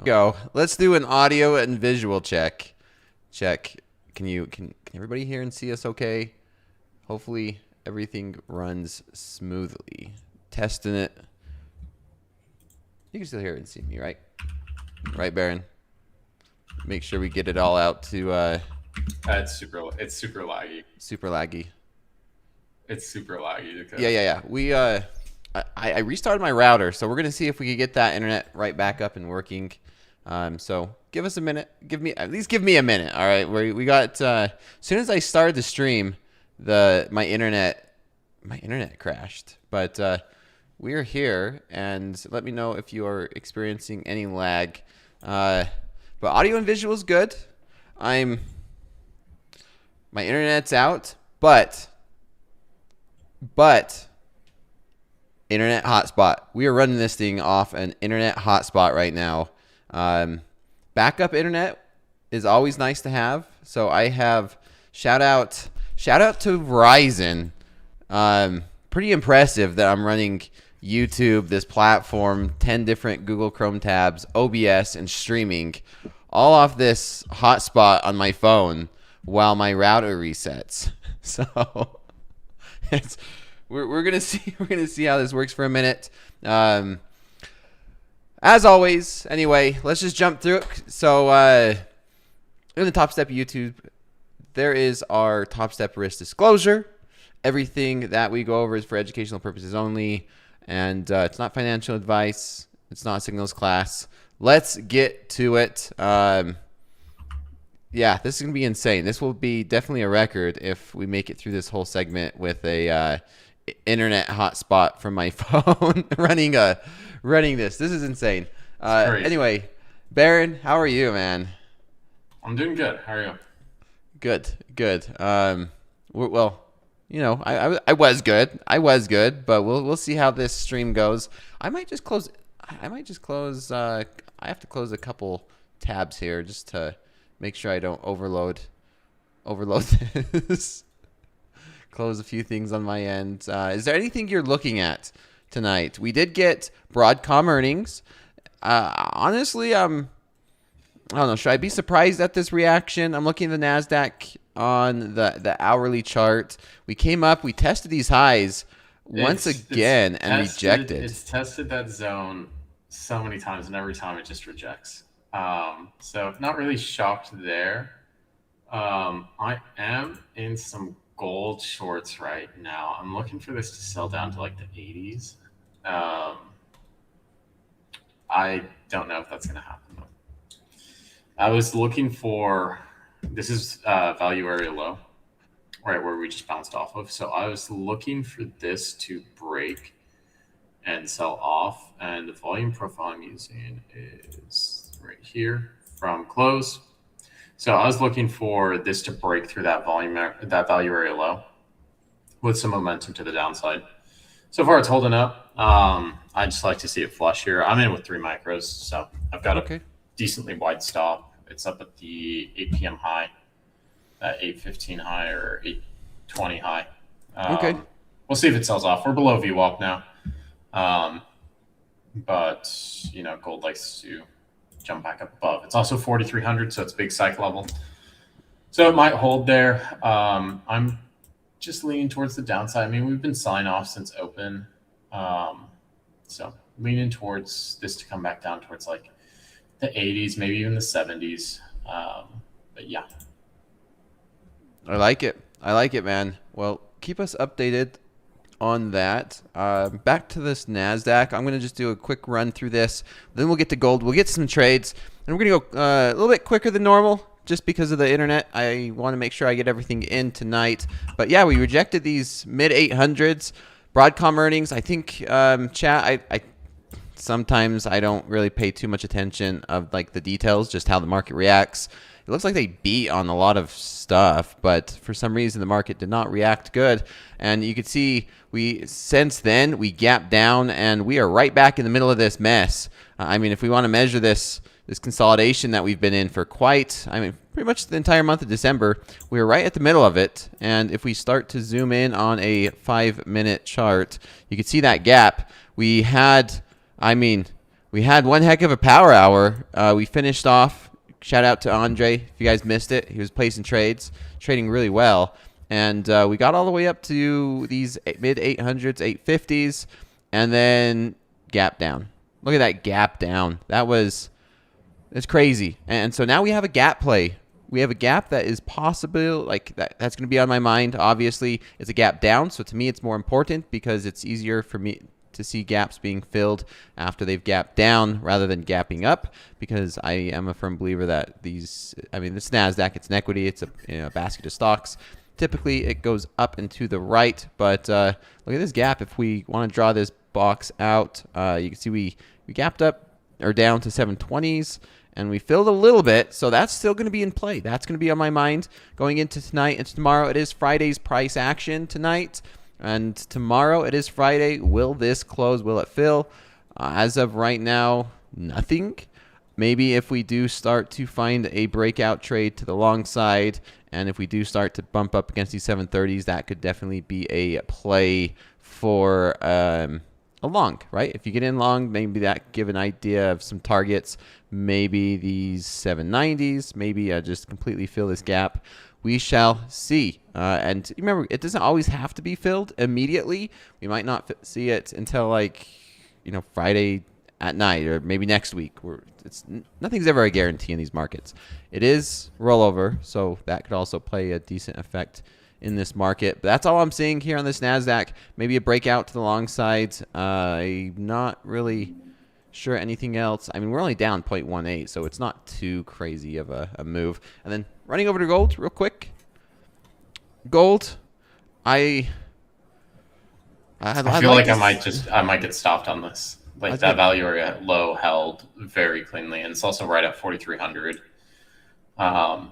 go. Let's do an audio and visual check. Can everybody hear and see us okay? Hopefully everything runs smoothly. Testing it. You can still hear and see me, right? Right, Baron? Make sure we get it all out to it's super laggy. Super laggy. It's super laggy. Yeah. We I restarted my router, so we're gonna see if we can get that internet right back up and working. So give us a minute. At least give me a minute. All right. We got as soon as I started the stream, my internet crashed. But we're here, and let me know if you are experiencing any lag. But audio and visual is good. My internet's out, but internet hotspot. We are running this thing off an internet hotspot right now. Backup internet is always nice to have. So I have shout out to Verizon. Pretty impressive that I'm running YouTube, this platform, 10 different Google Chrome tabs, OBS, and streaming all off this hotspot on my phone while my router resets. So we're gonna see how this works for a minute. As always, anyway, let's just jump through it. So in the Top Step YouTube, there is our Top Step risk disclosure. Everything that we go over is for educational purposes only, and it's not financial advice. It's not a signals class. Let's get to it. Yeah, this is going to be insane. This will be definitely a record if we make it through this whole segment with a internet hotspot from my phone running this. This is insane. Anyway, Baron, how are you, man? I'm doing good. How are you? Good. Well, you know, I was good, but we'll see how this stream goes. I might just close. I have to close a couple tabs here just to make sure I don't overload this. Close a few things on my end. Is there anything you're looking at tonight? We did get Broadcom earnings. Honestly, I don't know. Should I be surprised at this reaction? I'm looking at the NASDAQ on the hourly chart. We came up. We tested these highs once again and rejected. It's tested that zone so many times, and every time it just rejects. So not really shocked there. I am in some gold shorts right now. I'm looking for this to sell down to like the 80s. I don't know if that's going to happen though. I was looking for, this is value area low, right where we just bounced off of. So I was looking for this to break and sell off, and the volume profile I'm using is right here from close. So I was looking for this to break through that value area low with some momentum to the downside. So far it's holding up. I just like to see it flush here. I'm in with 3 micros, so I've got a decently wide stop. It's up at the 8 p.m. high, 8:15 high or 8:20 high. We'll see if it sells off. We're below VWAP now. But, you know, gold likes to jump back up above. It's also 4,300, so it's a big cycle level. So it might hold there. I'm just leaning towards the downside. I mean, we've been selling off since open. So leaning towards this to come back down towards like the 80s, maybe even the 70s. But yeah. I like it, man. Well, keep us updated on that. Back to this NASDAQ. I'm going to just do a quick run through this. Then we'll get to gold. We'll get some trades. And we're going to go a little bit quicker than normal just because of the internet. I want to make sure I get everything in tonight. But yeah, we rejected these mid-800s. Broadcom earnings, I think, chat, I sometimes I don't really pay too much attention of like the details, just how the market reacts. It looks like they beat on a lot of stuff, but for some reason the market did not react good. And you could see since then we gapped down and we are right back in the middle of this mess. I mean, if we want to measure this consolidation that we've been in for pretty much the entire month of December, we were right at the middle of it. And if we start to zoom in on a 5-minute chart, you can see that gap. We had, We had one heck of a power hour. We finished off. Shout out to Andre. If you guys missed it, he was placing trades, trading really well. And we got all the way up to these mid 800s, 850s, and then gap down. Look at that gap down. It's crazy. And so now we have a gap play. We have a gap that is possible, like that's going to be on my mind. Obviously, it's a gap down, so to me it's more important because it's easier for me to see gaps being filled after they've gapped down rather than gapping up, because I am a firm believer that this NASDAQ, it's an equity, it's a basket of stocks. Typically, it goes up and to the right, but look at this gap. If we want to draw this box out, you can see we gapped up or down to 720s. And we filled a little bit, so that's still going to be in play. That's going to be on my mind going into tonight and tomorrow. It is Friday's price action tonight, and tomorrow it is Friday. Will this close? Will it fill? As of right now, nothing. Maybe if we do start to find a breakout trade to the long side, and if we do start to bump up against these 730s, that could definitely be a play for a long, right? If you get in long, maybe that give an idea of some targets. Maybe these 790s, maybe just completely fill this gap. We shall see. And remember, it doesn't always have to be filled immediately. We might not see it until Friday at night or maybe next week. Nothing's ever a guarantee in these markets. It is rollover, so that could also play a decent effect in this market. But that's all I'm seeing here on this NASDAQ. Maybe a breakout to the long side. I'm not really sure anything else. I mean, we're only down 0.18, so it's not too crazy of a move. And then running over to gold real quick. Gold, I feel like I might get stopped on this. Like that value area low held very cleanly, and it's also right at 4,300. I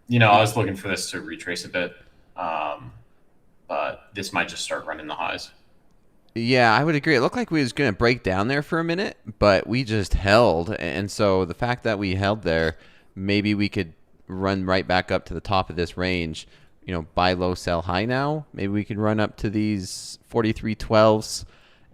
was looking for this to retrace a bit, but this might just start running the highs. Yeah, I would agree. It looked like we was going to break down there for a minute, but we just held. And so the fact that we held there, maybe we could run right back up to the top of this range, buy low, sell high now. Maybe we could run up to these 43.12s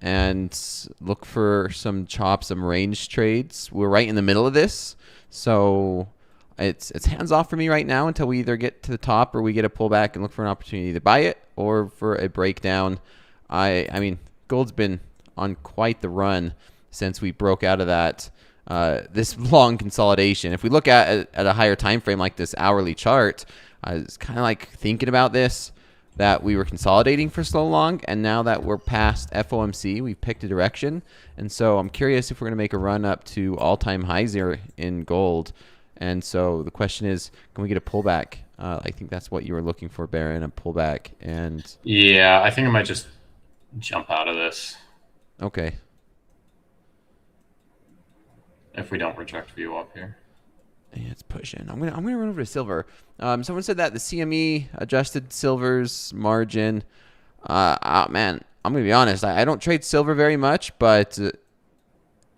and look for some chops, some range trades. We're right in the middle of this. So it's hands off for me right now until we either get to the top or we get a pullback and look for an opportunity to buy it or for a breakdown. I mean, gold's been on quite the run since we broke out of that this long consolidation. If we look at a higher time frame like this hourly chart, I was kind of like thinking about this, that we were consolidating for so long, and now that we're past FOMC, we've picked a direction. And so I'm curious if we're going to make a run up to all-time highs here in gold. And so the question is, can we get a pullback? I think that's what you were looking for, Baron, a pullback. And yeah, I think I might just jump out of this. Okay. If we don't reject view up here. Yeah, it's pushing. I'm gonna run over to silver. Someone said that the CME adjusted silver's margin. Man, I'm gonna be honest. I don't trade silver very much, but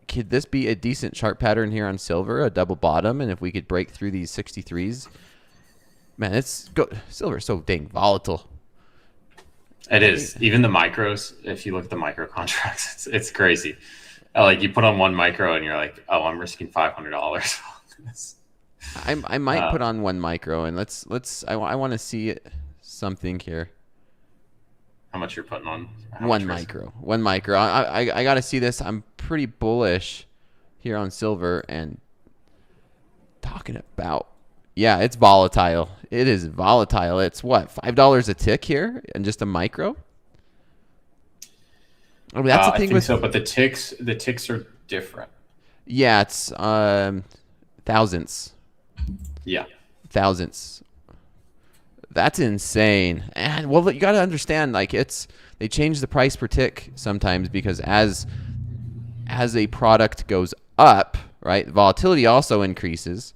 could this be a decent chart pattern here on silver, a double bottom? And if we could break through these 63s, man, silver's so dang volatile. It is. Even the micros, if you look at the micro contracts, it's crazy. Like you put on one micro and you're like, oh, I'm risking $500. I might put on one micro and I want to see something here. How much you're putting on? One micro. I got to see this. I'm pretty bullish here on silver, and talking about, yeah, it's volatile. It is volatile. It's what, $5 a tick here and just a micro? I mean, that's the thing with, so, but the ticks are different. Yeah, it's thousandths. Yeah. Thousandths. That's insane. And well, you got to understand, like, they change the price per tick sometimes because as a product goes up, right, volatility also increases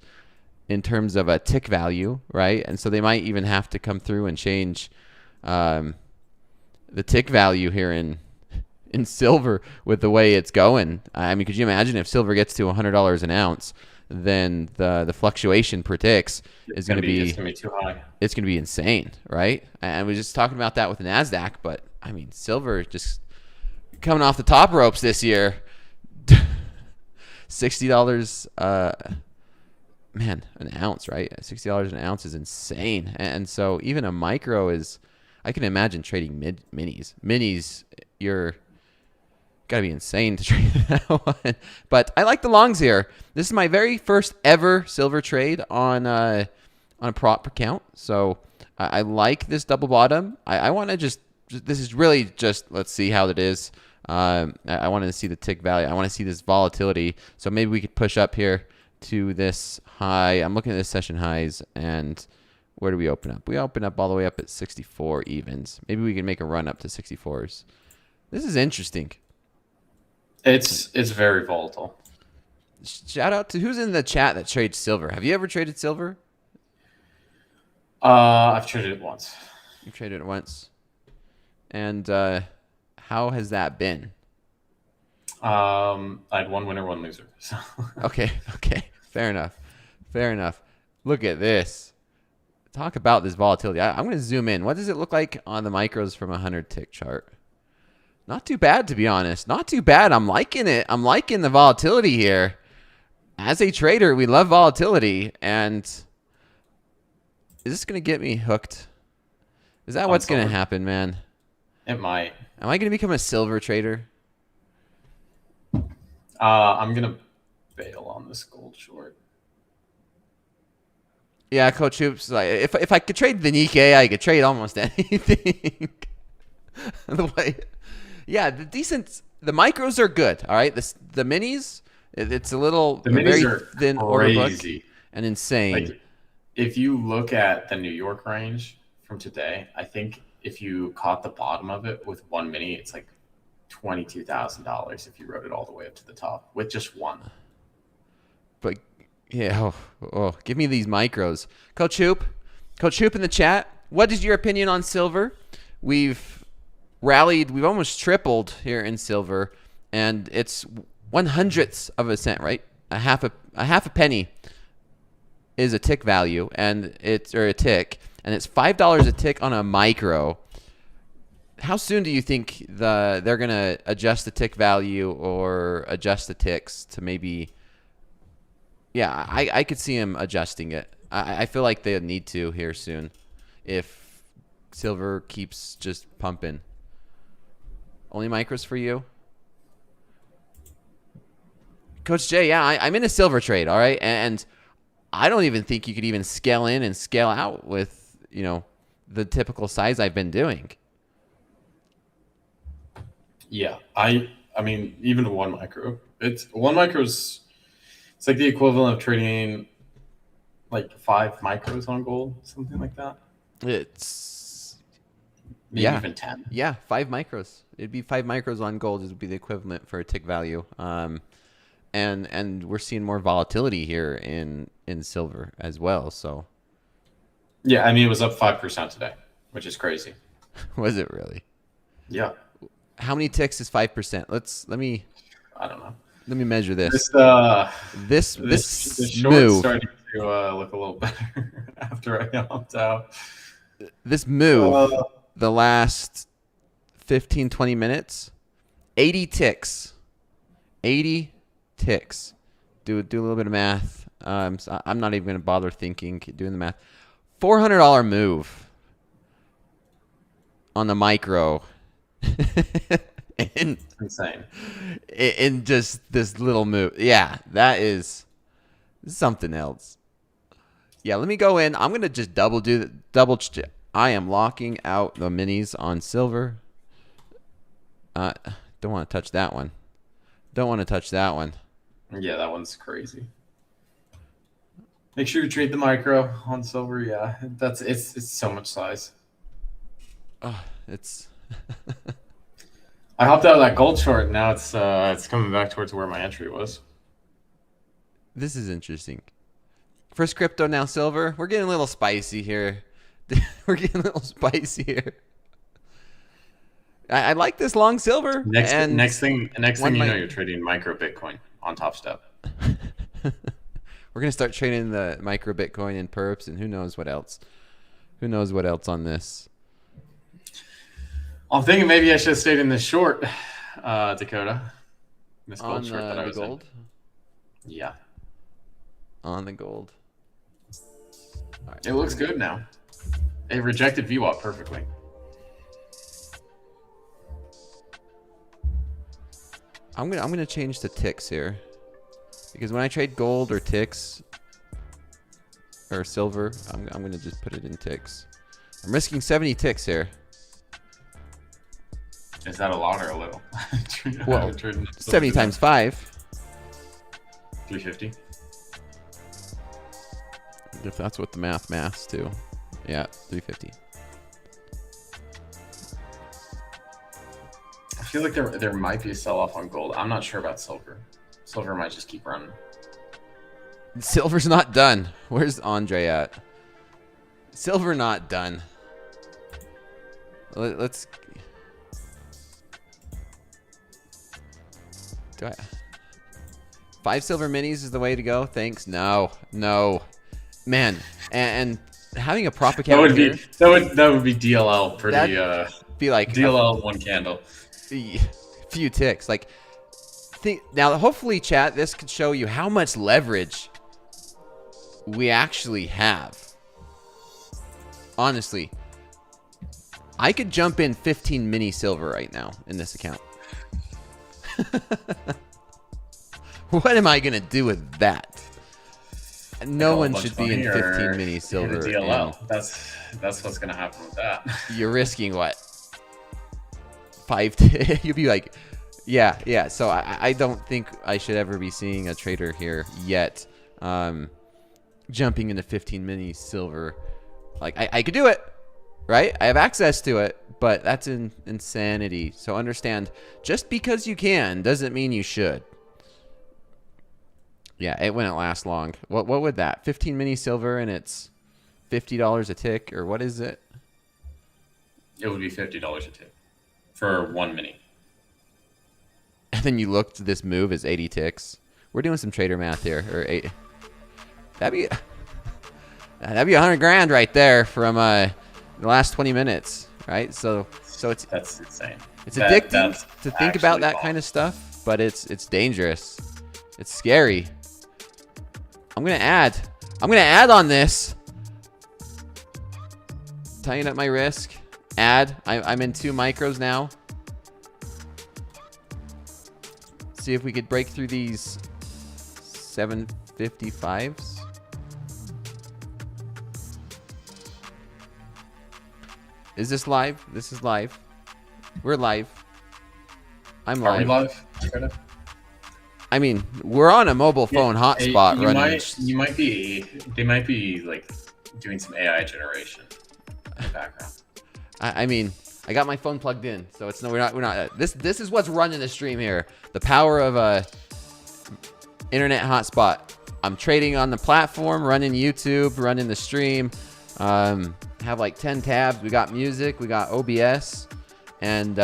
in terms of a tick value, right? And so they might even have to come through and change the tick value here in silver with the way it's going. I mean, could you imagine if silver gets to $100 an ounce, then the fluctuation per ticks is going to be too high. It's going to be insane, right? And we were just talking about that with the NASDAQ, but I mean, silver just coming off the top ropes this year. $60. Man, an ounce, right? $60 an ounce is insane. And so even a micro is, I can imagine trading minis. Minis, you're gotta be insane to trade that one. But I like the longs here. This is my very first ever silver trade on a prop account. So I like this double bottom. I want to just, this is really just, let's see how it is. I want to see the tick value. I want to see this volatility. So maybe we could push up here to this high. I'm looking at this session highs, and where do we open up? We open up all the way up at 64 evens. Maybe we can make a run up to 64s. This is interesting. It's very volatile. Shout out to who's in the chat that trades silver. Have you ever traded silver? I've traded it once. You traded it once. And how has that been? I had one winner, one loser. So. Okay. Fair enough. Look at this. Talk about this volatility. I'm going to zoom in. What does it look like on the micros from a 100 tick chart? Not too bad, to be honest. Not too bad. I'm liking it. I'm liking the volatility here. As a trader, we love volatility. And is this going to get me hooked? Is that what's going to happen, man? It might. Am I going to become a silver trader? I'm going to bail on this gold short. Yeah, Coach Hoops. Like, if I could trade the Nikkei, I could trade almost anything. The micros are good. All right, the minis, it's a little very thin order book and insane. Like, if you look at the New York range from today, I think if you caught the bottom of it with one mini, it's like $22,000 if you rode it all the way up to the top with just one. But yeah, give me these micros. Coach Hoop in the chat. What is your opinion on silver? We've rallied. We've almost tripled here in silver, and it's 1/100th of a cent, right? A half a penny is a tick value, and it's a tick, and it's $5 a tick on a micro. How soon do you think they're gonna adjust the tick value or adjust the ticks to maybe? Yeah, I could see him adjusting it. I feel like they need to here soon if silver keeps just pumping. Only micros for you? Coach Jay, yeah, I'm in a silver trade, all right? And I don't even think you could even scale in and scale out with, the typical size I've been doing. Yeah, I mean, even one micro. It's like the equivalent of trading like 5 micros on gold, something like that. It's maybe even 10. Yeah, 5 micros. It'd be 5 micros on gold. It would be the equivalent for a tick value. And we're seeing more volatility here in silver as well. So yeah, I mean, it was up 5% today, which is crazy. Was it really? Yeah. How many ticks is 5%? I don't know. Let me measure this. This short move starting to look a little better after I hopped out. This move, the last 15, 20 minutes, 80 ticks. 80 ticks. Do a little bit of math. So I'm not even going to bother doing the math. $400 move on the micro. Insane. In just this little move. Yeah, that is something else. Yeah, let me go in. I'm going to just double. I am locking out the minis on silver. Don't want to touch that one. Yeah, that one's crazy. Make sure you trade the micro on silver. Yeah, it's so much size. Oh, it's. I hopped out of that gold short. Now it's coming back towards where my entry was. This is interesting. First crypto, now silver. We're getting a little spicy here. I like this long silver. Next thing you know, you're trading micro Bitcoin on Topstep. We're gonna start trading the micro Bitcoin and perps, and who knows what else. On this? I'm thinking maybe I should have stayed in this short, Dakota. This gold short that I was gold. Yeah. on the gold. All right. It looks good now. It rejected VWAP perfectly. I'm gonna change to ticks here, because when I trade gold or ticks or silver, I'm gonna just put it in ticks. I'm risking 70 ticks here. Is that a lot or a little? Well, 70 times 5. 350. If that's what the maths too. Yeah, 350. I feel like there might be a sell-off on gold. I'm not sure about silver. Silver might just keep running. Silver's not done. Where's Andre at? Silver not done. Let's. Do I? 5 silver minis is the way to go. Thanks. No. Man, and having a prop account that would here, be that would be DLL pretty. be like DLL one candle. Few ticks. Like, now hopefully, chat, this could show you how much leverage we actually have. Honestly, I could jump in 15 mini silver right now in this account. What am I gonna do with that? No one should be in 15 mini silver. DLL. That's what's gonna happen with that. You're risking what? 5. You'll be like, yeah. So I don't think I should ever be seeing a trader here yet, jumping into 15 mini silver. Like, I could do it, right? I have access to it, but that's insanity. So understand, just because you can doesn't mean you should. Yeah, it wouldn't last long. What would that? 15 mini silver and it's $50 a tick, or what is it? It would be $50 a tick for 1 mini. And then you looked, this move is 80 ticks. We're doing some trader math here, or 8. That'd be 100 grand right there from the last 20 minutes, right? So that's insane. It's addicting to think about that kind of stuff, but it's dangerous. It's scary. I'm gonna add on this. Tying up my risk. Add. I'm in 2 micros now. See if we could break through these 755s. Is this live? This is live. We're live. I'm live. Are we live? I mean, we're on a mobile phone hotspot running. They might be like doing some AI generation in the background. I mean, I got my phone plugged in, so it's we're not. This is what's running the stream here. The power of a internet hotspot. I'm trading on the platform, running YouTube, running the stream. Have like 10 tabs. We got music, we got OBS, and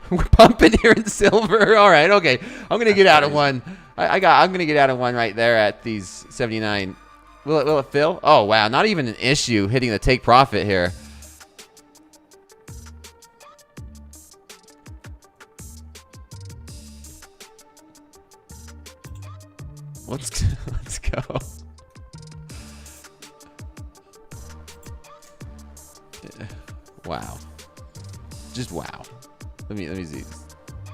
we're pumping here in silver. All right, okay. I'm gonna get out of one. I'm gonna get out of one right there at these 79. Will it fill? Oh wow, not even an issue hitting the take profit here. Let's go. Wow. Just wow. Let me see.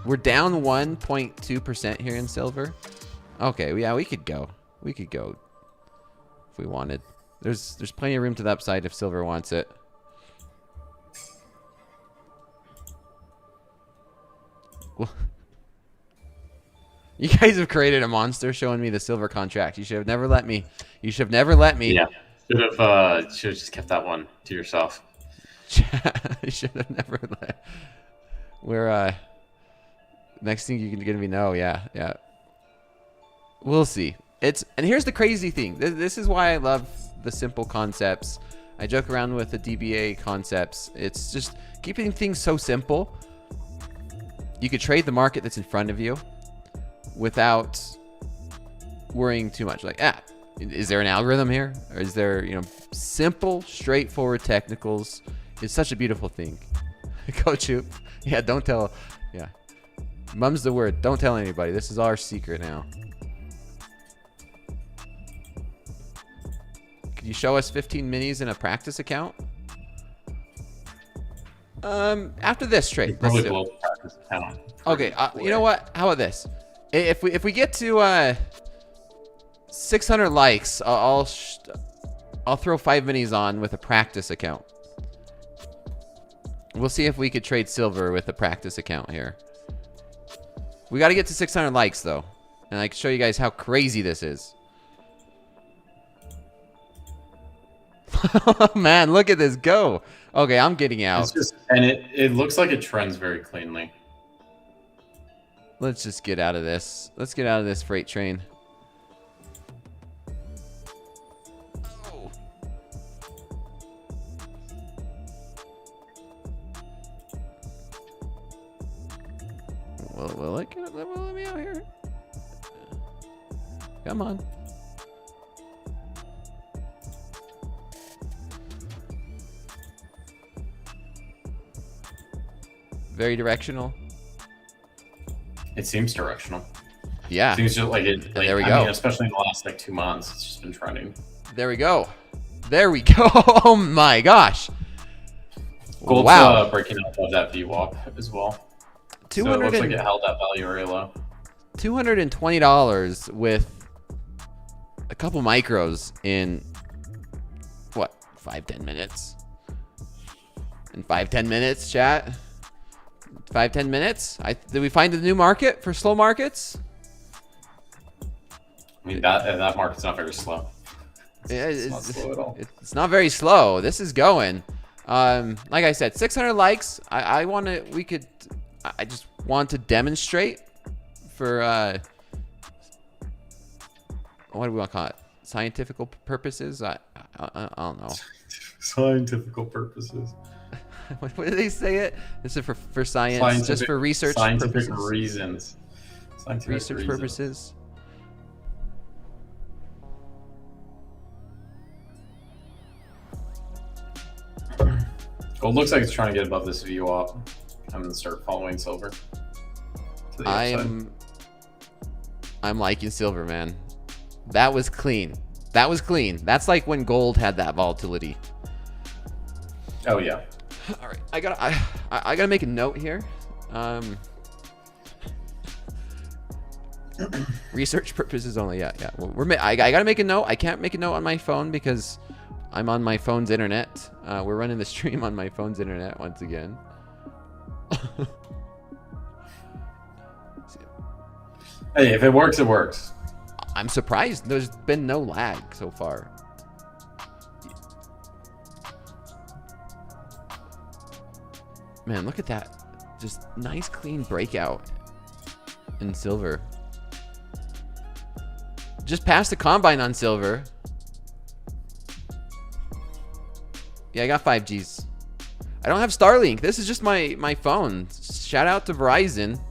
We're down 1.2% here in silver. Okay, yeah, we could go. We could go if we wanted. There's plenty of room to the upside if silver wants it. Well, you guys have created a monster showing me the silver contract. You should have never let me. You should have never let me. Yeah. Should have just kept that one to yourself. You should have never let. We're next thing you're gonna be yeah. We'll see. And here's the crazy thing. This is why I love the simple concepts. I joke around with the DBA concepts. It's just keeping things so simple. You could trade the market that's in front of you without worrying too much. Like, is there an algorithm here? Or is there, simple, straightforward technicals? It's such a beautiful thing. Coach Hoop. Yeah, don't tell. Yeah. Mum's the word. Don't tell anybody. This is our secret now. you show us 15 minis in a practice account? After this trade, Probably below the practice account. Okay, you know what? How about this? If we get to 600 likes, I'll throw 5 minis on with a practice account. We'll see if we could trade silver with a practice account here. We got to get to 600 likes though, and I can show you guys how crazy this is. Man, look at this go. Okay, I'm getting out. It's just, and it looks like it trends very cleanly. Let's just get out of this. Let's get out of this freight train. Oh. Will it let me out here? Come on. Very directional. It seems directional. Yeah. It seems just like it. Like, there we I go. mean, especially in the last like 2 months, it's just been trending. There we go. There we go. Oh my gosh. Gold's Wow. Breaking out of that VWAP as well. 200 So it looks like it held that value area low. $220 with a couple micros in what, 5-10 minutes? In 5-10 minutes, chat. 5-10 minutes. Did we find a new market for slow markets? I mean that market's not very slow. It's not slow at all. It's not very slow. This is going. Like I said, 600 likes. I just want to demonstrate for what do we want to call it? Scientific purposes? I don't know. Scientific purposes. What did they say it? This is for science, just for research scientific purposes. reasons. Scientific Research purposes. Gold looks like it's trying to get above this VWAP. I'm gonna start following silver. To the upside. I'm liking silver, man. That was clean. That was clean. That's like when gold had that volatility. Oh yeah. All right, I gotta make a note here. Research purposes only. Yeah. Well, I gotta make a note. I can't make a note on my phone because I'm on my phone's internet. We're running the stream on my phone's internet once again. Hey, if it works, it works. I'm surprised there's been no lag so far. Man, look at that. Just nice clean breakout in silver. Just passed the combine on silver. Yeah, I got 5Gs. I don't have Starlink. This is just my phone. Shout out to Verizon.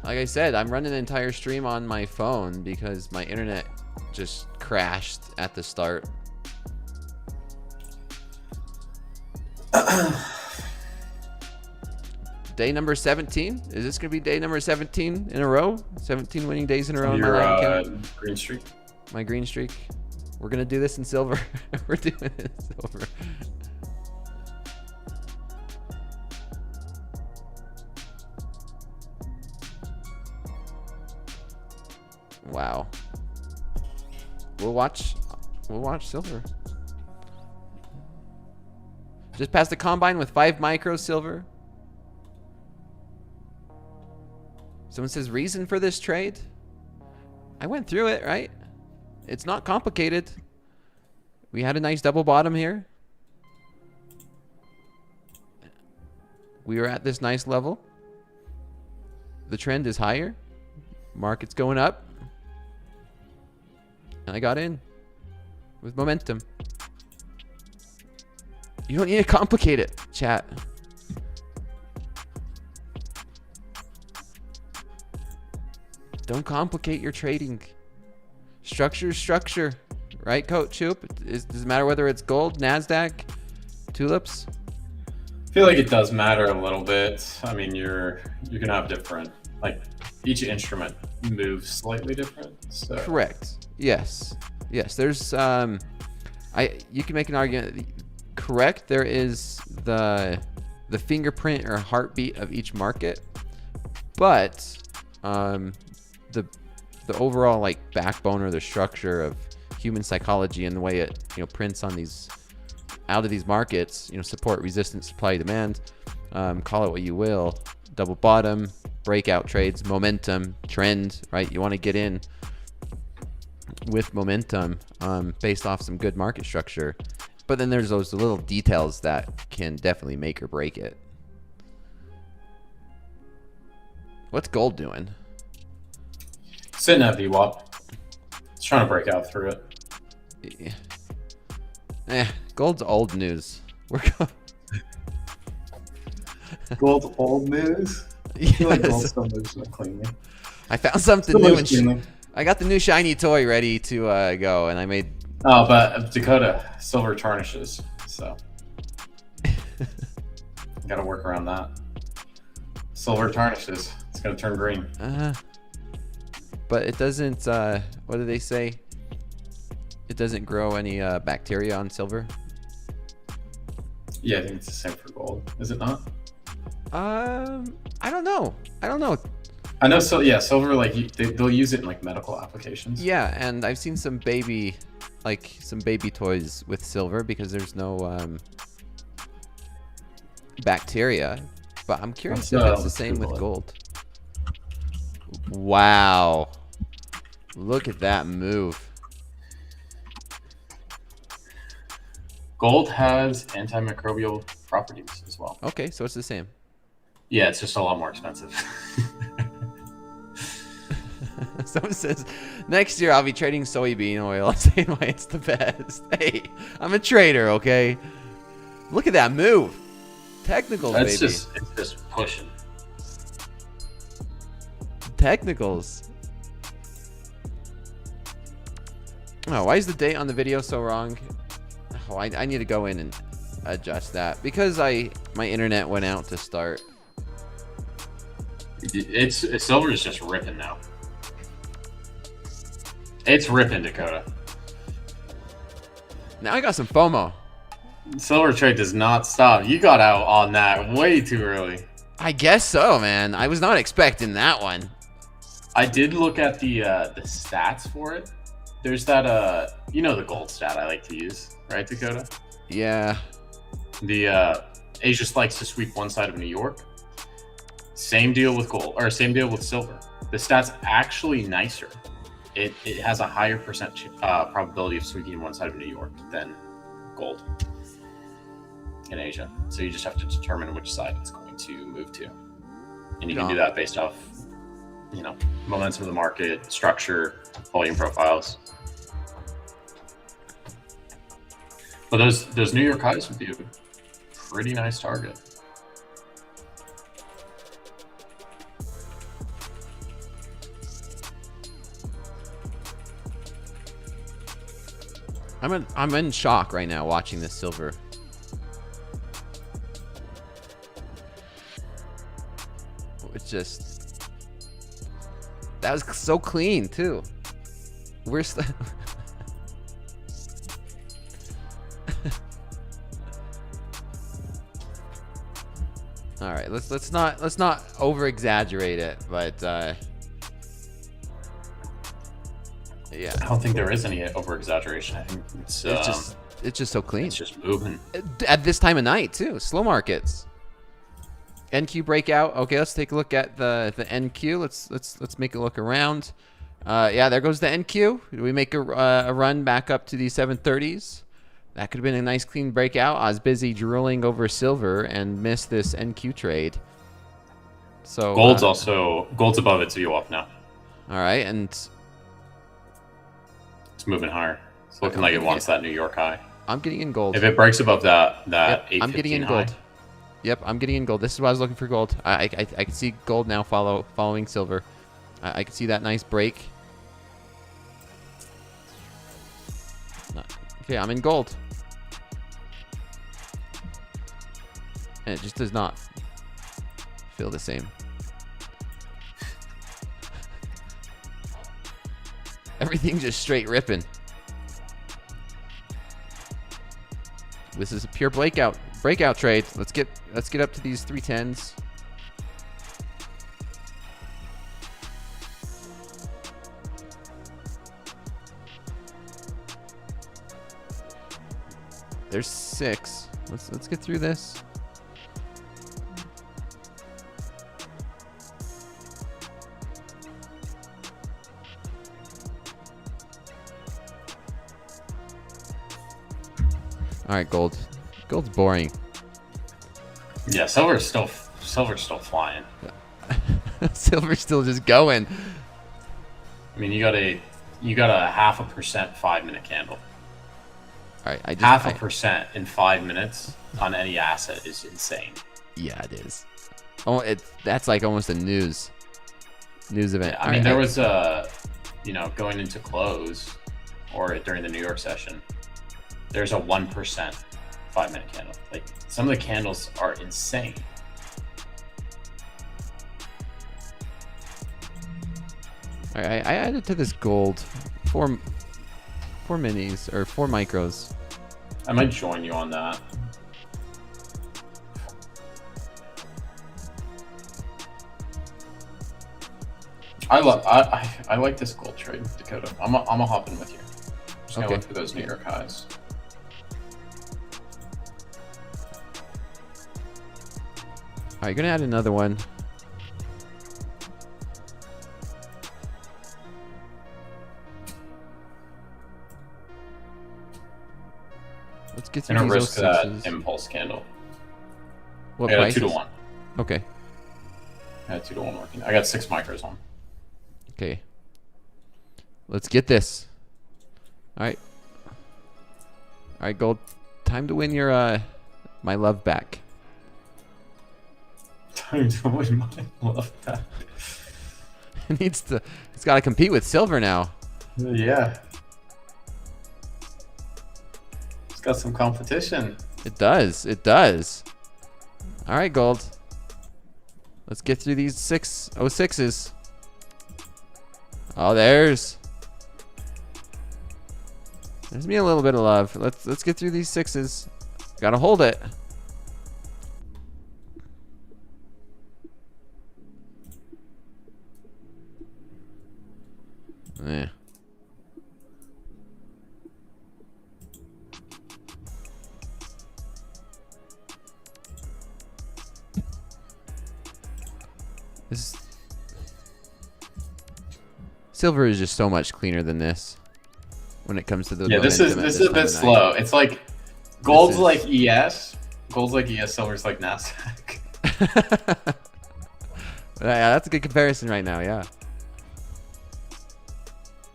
Like I said, I'm running the entire stream on my phone because my internet just crashed at the start. Day number 17? Is this going to be day number 17 in a row? 17 winning days in a row? Your green streak. My green streak. We're going to do this in silver. We're doing it in silver. Wow. We'll watch silver. Just passed the combine with 5 micro silver. Someone says reason for this trade. I went through it, right? It's not complicated. We had a nice double bottom here. We were at this nice level. The trend is higher. Market's going up. And I got in with momentum. You don't need to complicate it, chat. Don't complicate your trading. Structure is structure. Right, Coach Hoop? Does it matter whether it's gold, NASDAQ, tulips? I feel like it does matter a little bit. I mean, you're gonna have different, like each instrument moves slightly different. So. Correct. Yes. Yes, there's you can make an argument. Correct, there is the fingerprint or heartbeat of each market, but the overall like backbone or the structure of human psychology and the way it prints on these out of these markets, support, resistance, supply, demand, call it what you will, double bottom, breakout trades, momentum, trend, right? You want to get in with momentum based off some good market structure. But then there's those little details that can definitely make or break it. What's gold doing? Sitting at VWAP. It's trying to break out through it. Gold's old news. We're going. Gold's old news? I feel like gold still moves cleanly. I found something Still new. moves cleanly. I got the new shiny toy ready to go, and I made. Oh, but Dakota, silver tarnishes, so got to work around that. Silver tarnishes. It's gonna turn green. But it doesn't. What do they say? It doesn't grow any bacteria on silver. Yeah, I think it's the same for gold. Is it not? I don't know. I know. So yeah, silver they'll use it in like medical applications. Yeah, and I've seen some baby toys with silver because there's no bacteria. But I'm curious if it's the same with gold. Wow. Look at that move. Gold has antimicrobial properties as well. Okay, so it's the same. Yeah, it's just a lot more expensive. Someone says, next year I'll be trading soybean oil and saying why it's the best. Hey, I'm a trader, okay? Look at that move. Technicals, It's baby. just pushing. Technicals. Oh, why is the date on the video so wrong? Oh, I need to go in and adjust that because my internet went out to start. Silver is just ripping now. It's ripping, Dakota. Now I got some FOMO. Silver trade does not stop. You got out on that way too early. I guess so, man. I was not expecting that one. I did look at the stats for it. There's that the gold stat I like to use, right, Dakota? Yeah. The Asia just likes to sweep one side of New York. Same deal with gold, or same deal with silver. The stat's actually nicer. It has a higher probability of sweeping one side of New York than gold in Asia. So you just have to determine which side it's going to move to, and you can do that based off, momentum of the market, structure, volume profiles. But those New York highs would be a pretty nice target. I'm in shock right now watching this silver. It's just that was so clean too. We're all right. Let's not over exaggerate it, but yeah. I don't think there is any over exaggeration. I think it's just so clean. It's just moving at this time of night too. Slow markets. NQ breakout. Okay, let's take a look at the NQ. Let's make a look around. Yeah, there goes the NQ. Do we make a run back up to the 730s? That could have been a nice clean breakout. I was busy drooling over silver and missed this NQ trade. So gold's above its VWAP now. All right, and it's moving higher. It's looking like it wants that New York high. I'm getting in gold. If it breaks above that yep, 815 I'm getting in high. gold. Yep, I'm getting in gold. This is why I was looking for gold. I can see gold now following silver. I can see that nice break. Okay, I'm in gold. And it just does not feel the same. Everything just straight ripping. This is a pure breakout trade. Let's get up to these 310s. There's 6. Let's get through this. All right, gold. Gold's boring. Yeah, silver's still flying. Silver's still just going. I mean, you got a 0.5% 5-minute candle. All right, 0.5% in 5 minutes on any asset is insane. Yeah, it is. Oh, that's like almost a news event. Yeah, I mean, there was going into close or during the New York session, there's a 1% 5-minute candle. Like, some of the candles are insane. All right, I added to this gold 4 minis or 4 micros. I might join you on that. I like this gold trade, Dakota. I'm a hop in with you. Just gonna look for those New York highs. All right, gonna add another one. Let's get through Gonna these risk that 06s. impulse candle. What I got price? 2 to 1. Okay. I got 2 to 1 working. I got 6 micros on. Okay. Let's get this. All right. All right, gold. Time to win your my love back. Time to win my love back. It's got to compete with silver now. Yeah. It's got some competition. It does. It does. All right, gold. Let's get through these 606s. Oh, there's me a little bit of love. Let's get through these 6s. Gotta hold it. Yeah. Silver is just so much cleaner than this when it comes to the This is a bit slow. It's like gold's like ES, silver's like NASDAQ. Yeah, that's a good comparison right now. Yeah.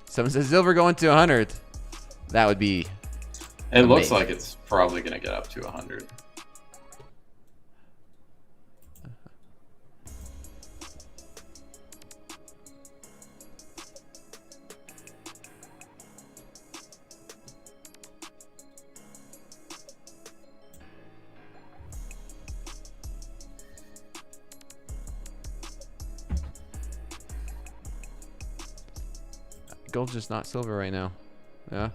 Someone says silver going to 100. That would be. It looks like it's probably gonna get up to 100. Gold's just not silver right now. Yeah.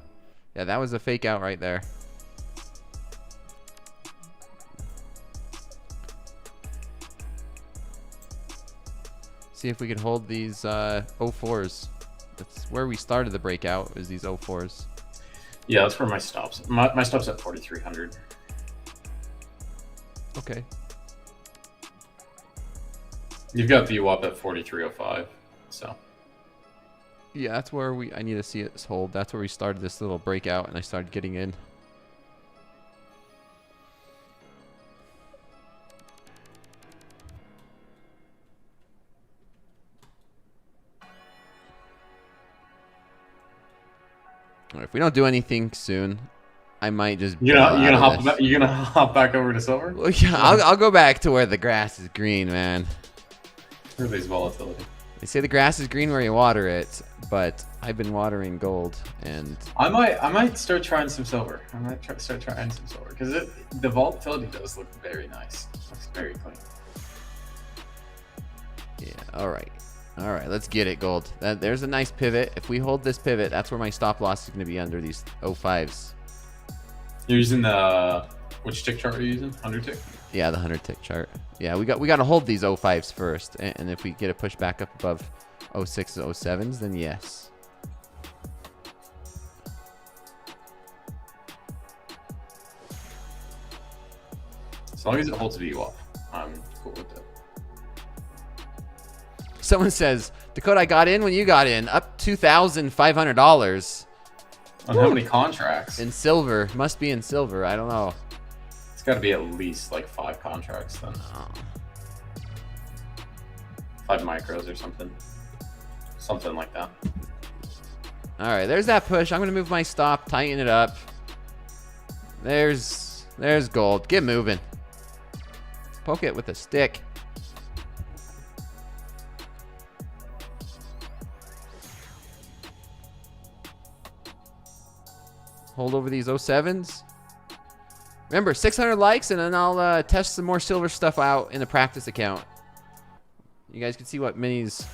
Yeah, that was a fake out right there. See if we could hold these 04s. That's where we started the breakout, is these 04s. Yeah, that's where my stops. My stop's at 4,300. Okay. You've got VWAP at 4,305. So. Yeah, that's where I need to see it hold. That's where we started this little breakout, and I started getting in. If we don't do anything soon, I might just. You're gonna hop back over to silver? Well, yeah, I'll go back to where the grass is green, man. Where there's volatility. They say the grass is green where you water it, but I've been watering gold, and I might start trying some silver. I might start trying some silver because the volatility does look very nice. It looks very clean. Yeah. All right. Let's get it, gold. There's a nice pivot. If we hold this pivot, that's where my stop loss is going to be under these 05s. You're using the Which tick chart are you using? 100 tick? Yeah, the 100 tick chart. Yeah, we got to hold these 05s first, and if we get a push back up above 06s, 07s, then yes. As long as it holds VU off, I'm cool with it. Someone says, Dakota, I got in when you got in, up $2,500 On how many contracts? in silver. Must be in silver. I don't know. It's got to be at least like 5 contracts then. Oh. 5 micros or something. Something like that. All right, there's that push. I'm gonna move my stop, tighten it up. There's gold. Get moving. Poke it with a stick. Hold over these 07s. Remember, 600 likes, and then I'll test some more silver stuff out in the practice account. You guys can see what minis.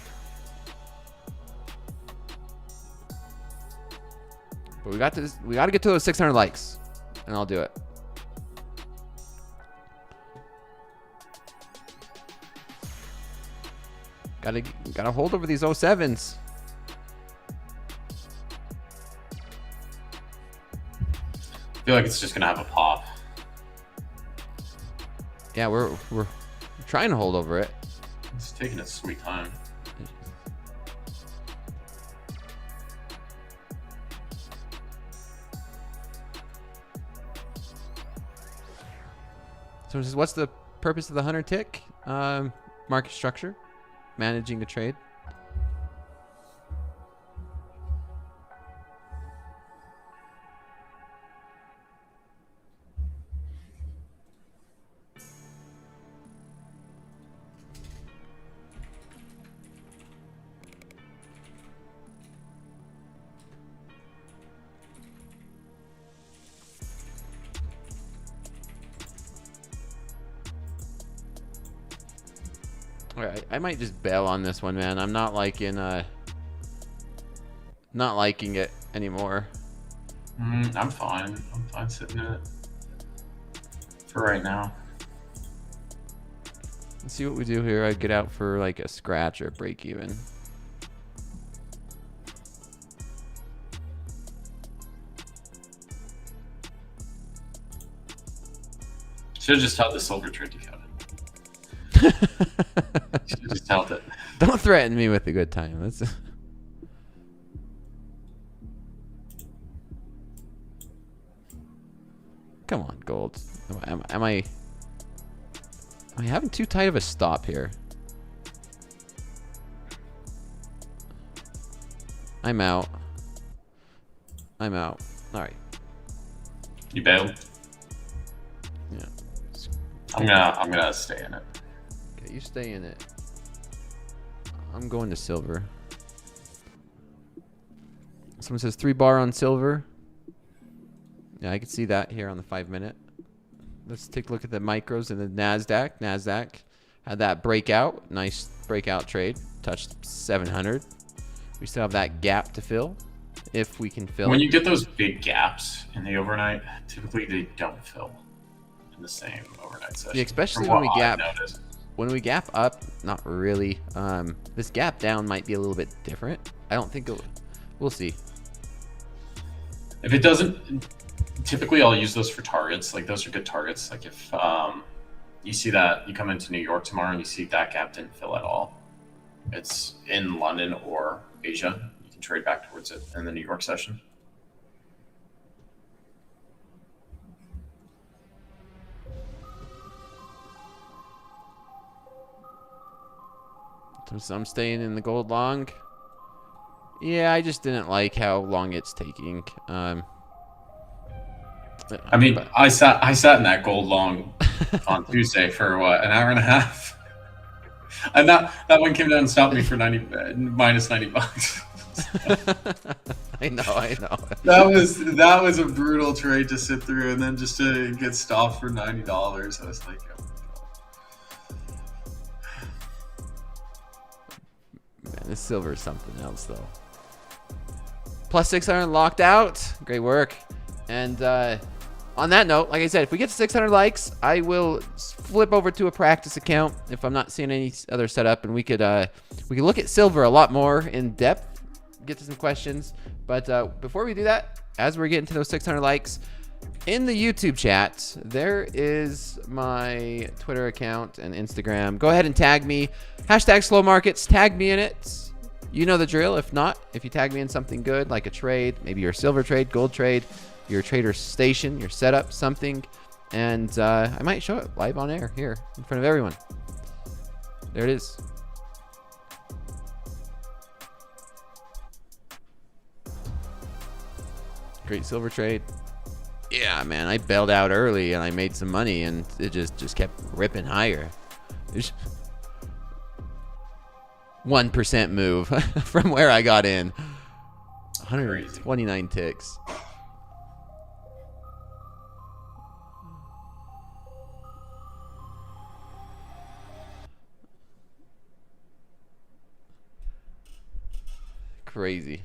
But we got to get to those 600 likes, and I'll do it. Gotta hold over these 07s. I feel like it's just gonna have a pop. Yeah, we're trying to hold over it. It's taking its sweet time. So what's the purpose of the 100 tick? Market structure, managing a trade. All right, I might just bail on this one, man. I'm not liking it anymore. I'm fine. I'm fine sitting in it for right now. Let's see what we do here. I get out for like a scratch or a break even. Should have just held the silver trade to count it. Should have just held it. Don't threaten me with a good time. Let's. Come on, gold. Am I having too tight of a stop here? I'm out. I'm out. All right. You bailed? Yeah. I'm gonna stay in it. Okay, you stay in it. I'm going to silver. Someone says 3 bar on silver. Yeah, I can see that here on the 5-minute. Let's take a look at the micros and the NASDAQ. NASDAQ had that breakout. Nice breakout trade. Touched 700. We still have that gap to fill, if we can fill When it. you get those big gaps in the overnight, typically they don't fill in the same overnight session. Yeah, especially from when we what I've gap. noticed. When we gap up, not really. This gap down might be a little bit different. I don't think it'll. We'll see. If it doesn't, typically I'll use those for targets. Like those are good targets. Like if you see that you come into New York tomorrow and you see that gap didn't fill at all, it's in London or Asia. You can trade back towards it in the New York session. So I'm staying in the gold long. Yeah, I just didn't like how long it's taking. I mean, I sat in that gold long on Tuesday for what, an hour and a half, and that one came down and stopped me for minus 90 bucks. I know. That was a brutal trade to sit through, and then just to get stopped for $90. I was like, oh my God. Man, this silver is something else, though. Plus 600 locked out. Great work. And on that note, like I said, if we get to 600 likes, I will flip over to a practice account if I'm not seeing any other setup, and we could look at silver a lot more in depth, get to some questions. But before we do that, as we're getting to those 600 likes, in the YouTube chat, there is my Twitter account and Instagram. Go ahead and tag me. Hashtag slow markets. Tag me in it. You know the drill. If not, if you tag me in something good, like a trade, maybe your silver trade, gold trade, your trader station, your setup, something, and I might show it live on air here in front of everyone. There it is. Great silver trade. Yeah, man, I bailed out early and I made some money, and it just kept ripping higher. 1% move from where I got in. 129 ticks. Crazy.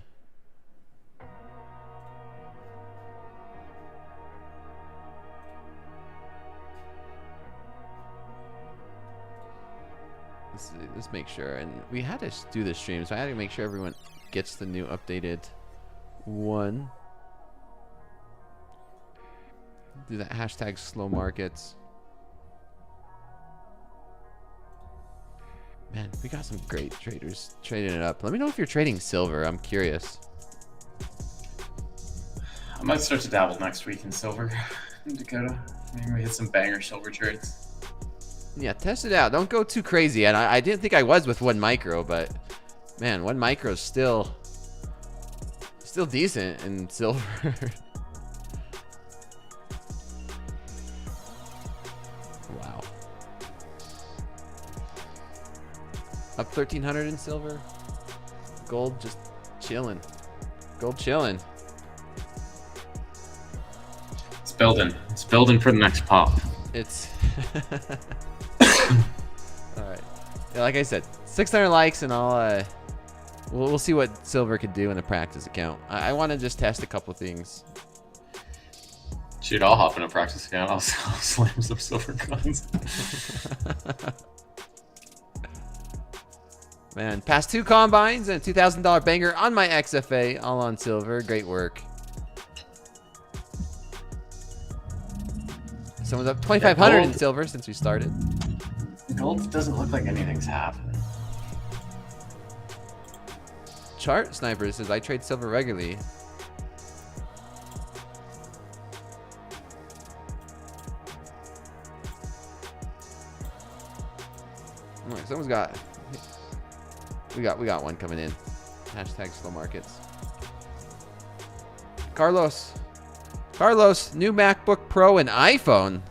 Let's make sure. And we had to do the stream, so I had to make sure everyone gets the new updated one. Do that hashtag slow markets. Man, we got some great traders trading it up. Let me know if you're trading silver. I'm curious. I might start to dabble next week in silver in Dakota. Maybe we hit some banger silver trades. Yeah, test it out. Don't go too crazy. And I didn't think I was with 1 micro, but man, 1 micro is still decent in silver. Wow. Up 1,300 in silver. Gold just chilling. Gold chilling. It's building. It's building for the next pop. It's all right. Yeah, like I said, 600 likes, and I'll we'll see what silver could do in a practice account. I want to just test a couple things. Shoot, I'll hop in a practice account. I'll slam some silver coins. Man, past 2 combines and a $2,000 banger on my XFA, all on silver. Great work. Someone's up 2,500 in silver since we started. Gold doesn't look like anything's happening. Chart Sniper says, I trade silver regularly. All right, someone's got... We got one coming in. Hashtag slow markets. Carlos, new MacBook Pro and iPhone.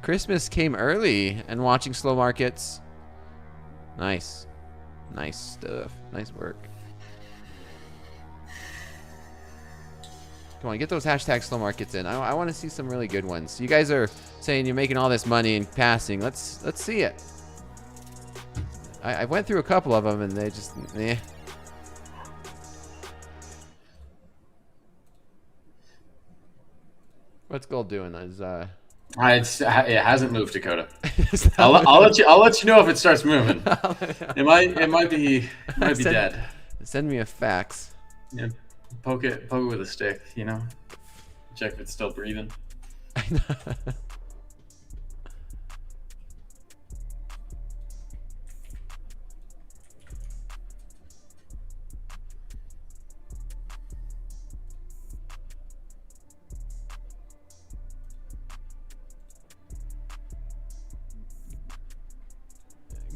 Christmas came early and watching slow markets. Nice stuff. Nice work. Come on, get those hashtag slow markets in. I want to see some really good ones. You guys are saying you're making all this money and passing. Let's see it. I went through a couple of them and they just, eh. What's gold doing? It hasn't moved, Dakota. I'll let you know if it starts moving. It might be dead. Send me a fax. Yeah, poke it with a stick. You know, check if it's still breathing.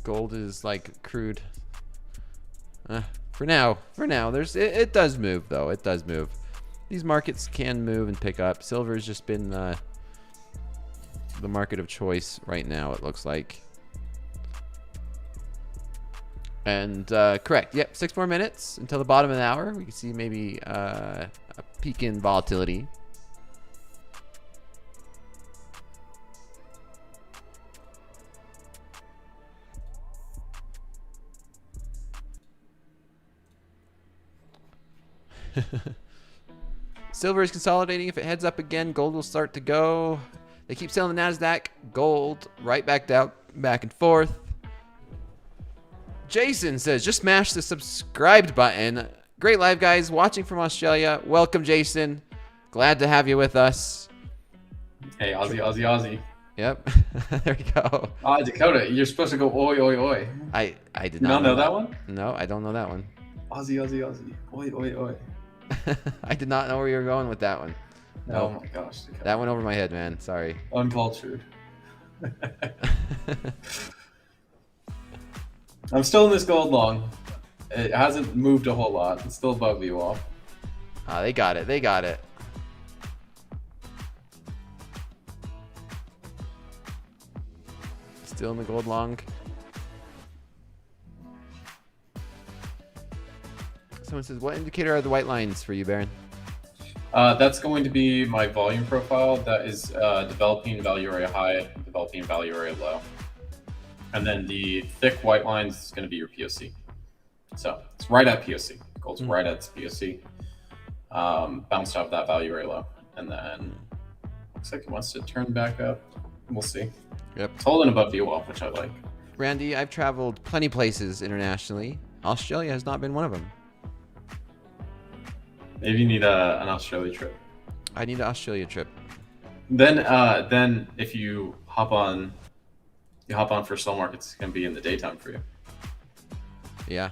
Gold is like crude. For now, it does move though. It does move. These markets can move and pick up. Silver has just been the market of choice right now. It looks like. And correct. Yep, 6 more minutes until the bottom of the hour. We can see maybe a peak in volatility. Silver is consolidating. If it heads up again, gold will start to go. They keep selling the NASDAQ. Gold right back down, back and forth. Jason says, just smash the subscribed button. Great live, guys. Watching from Australia. Welcome, Jason. Glad to have you with us. Hey, Aussie, Aussie, Aussie. Yep. There we go. Dakota, you're supposed to go oi, oi, oi. I did You not not know that one? No, I don't know that one. Aussie, Aussie, Aussie. Oi, oi, oi. I did not know where you were going with that one. Oh my gosh. Dakota. That went over my head, man. Sorry. Uncultured. I'm still in this gold long. It hasn't moved a whole lot. It's still above you all. They got it. They got it. Still in the gold long. Someone says, what indicator are the white lines for you, Baron? That's going to be my volume profile. That is developing value area high, developing value area low. And then the thick white lines is going to be your POC. So it's right at POC. Gold's right at its POC. Bounced off that value area low. And then looks like it wants to turn back up. We'll see. Yep. It's holding above VWAP, which I like. Randy, I've traveled plenty places internationally. Australia has not been one of them. Maybe you need an Australia trip. I need an Australia trip. Then if you hop on for slow markets, it's going to be in the daytime for you. Yeah.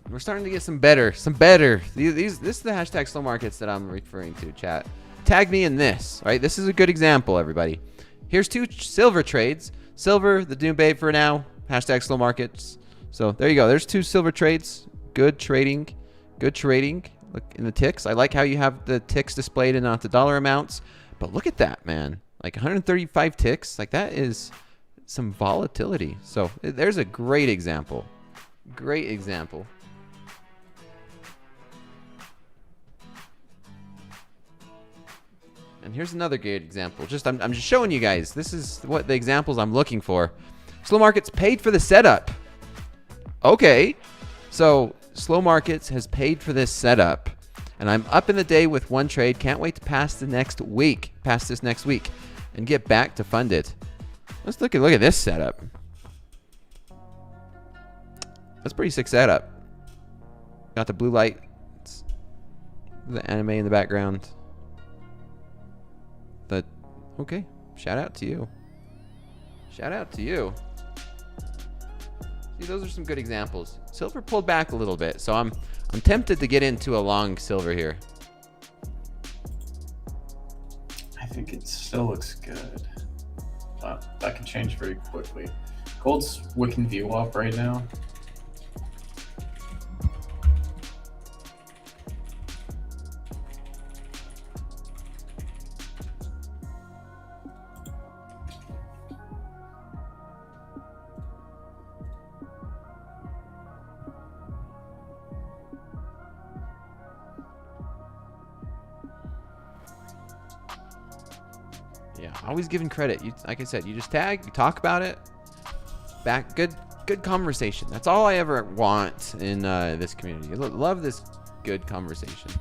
We're starting to get some better. This is the hashtag slow markets that I'm referring to, chat. Tag me in this, right? This is a good example, everybody. Here's two silver trades. Silver, the doom bait for now. Hashtag slow markets. So there you go. There's two silver trades. Good trading. Good trading. Look in the ticks. I like how you have the ticks displayed and not the dollar amounts. But look at that, man. Like 135 ticks. Like that is some volatility. So there's a great example. Great example. And here's another great example. I'm just showing you guys. This is what the examples I'm looking for. Slow markets paid for the setup. Okay. So slow markets has paid for this setup. And I'm up in the day with one trade. Can't wait to pass this next week, and get back to fund it. Let's look at this setup. That's a pretty sick setup. Got the blue light, the anime in the background. Okay, shout out to you. Shout out to you. See, those are some good examples. Silver pulled back a little bit, so I'm tempted to get into a long silver here. I think it still looks good. That can change very quickly. Gold's wicking VWAP right now. Yeah, always giving credit. Like I said, you just tag, you talk about it. Back, good conversation. That's all I ever want in this community. Love this good conversation.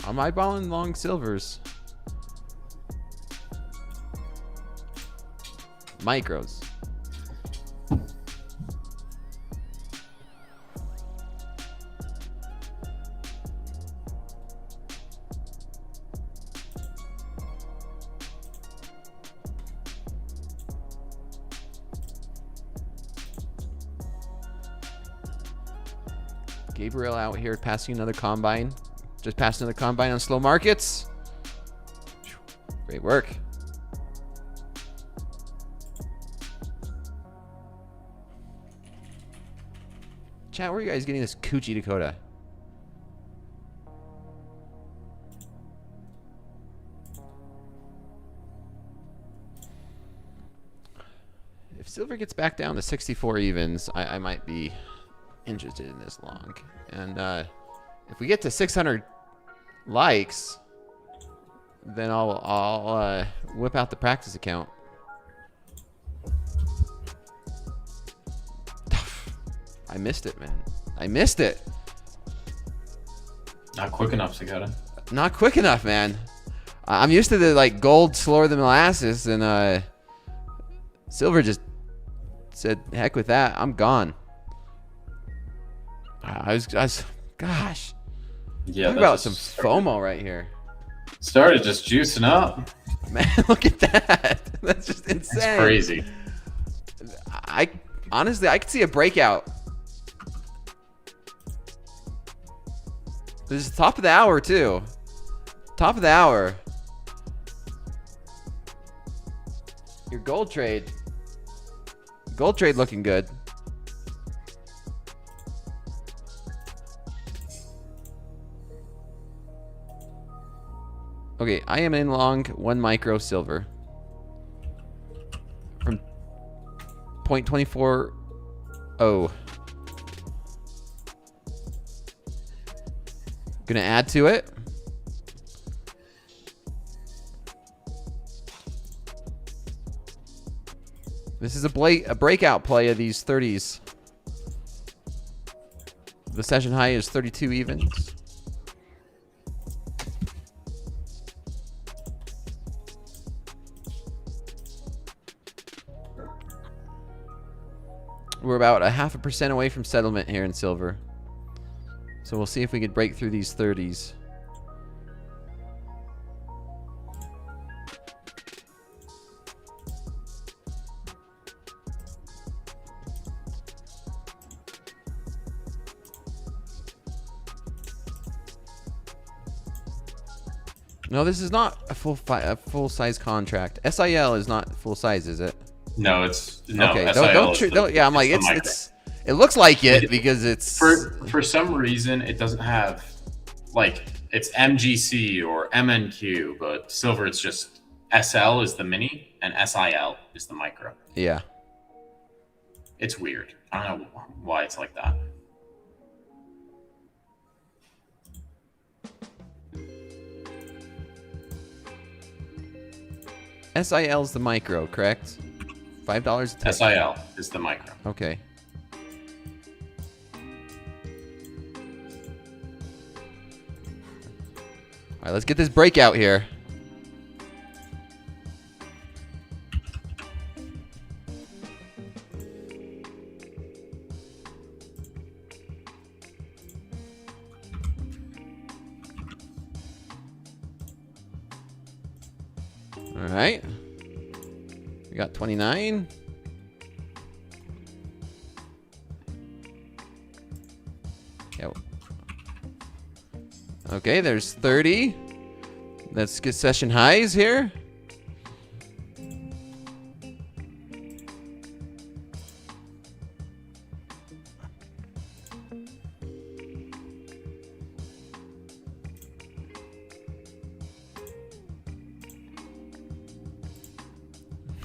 I'm eyeballing long silvers. Micros. Gabriel out here passing another combine. Just passed another combine on slow markets. Great work. Chat, where are you guys getting this coochie Dakota? If silver gets back down to 64 evens, I might be interested in this long. And if we get to 600 likes, then I'll whip out the practice account. I missed it, man. I missed it. Not quick enough, Dakota. Not quick enough, man. I'm used to the like gold slower than molasses, and silver just said, "Heck with that, I'm gone." I was gosh. Yeah, Talk about some FOMO right here. Started just juicing up. Man, look at that. That's just insane. That's crazy. I honestly, I could see a breakout. This is top of the hour too. Top of the hour. Your gold trade. Gold trade looking good. Okay, I am in long 1 micro silver. From 0.240. Gonna add to it. This is a breakout play of these 30s. The session high is 32 evens. We're about 0.5% away from settlement here in silver. So we'll see if we could break through these 30s. No, this is not a full size contract. SIL is not full size, is it? No, it's no. Okay, SIL don't. Yeah, I'm like it's. It looks like it because it's for some reason it doesn't have like it's MGC or MNQ, but silver it's just SL is the mini and SIL is the micro. Yeah. It's weird. I don't know why it's like that. SIL is the micro, correct? $5 a tick. SIL is the micro. Okay. All right, let's get this breakout here. All right. We got 29. Yep. Okay, there's 30. Let's get session highs here.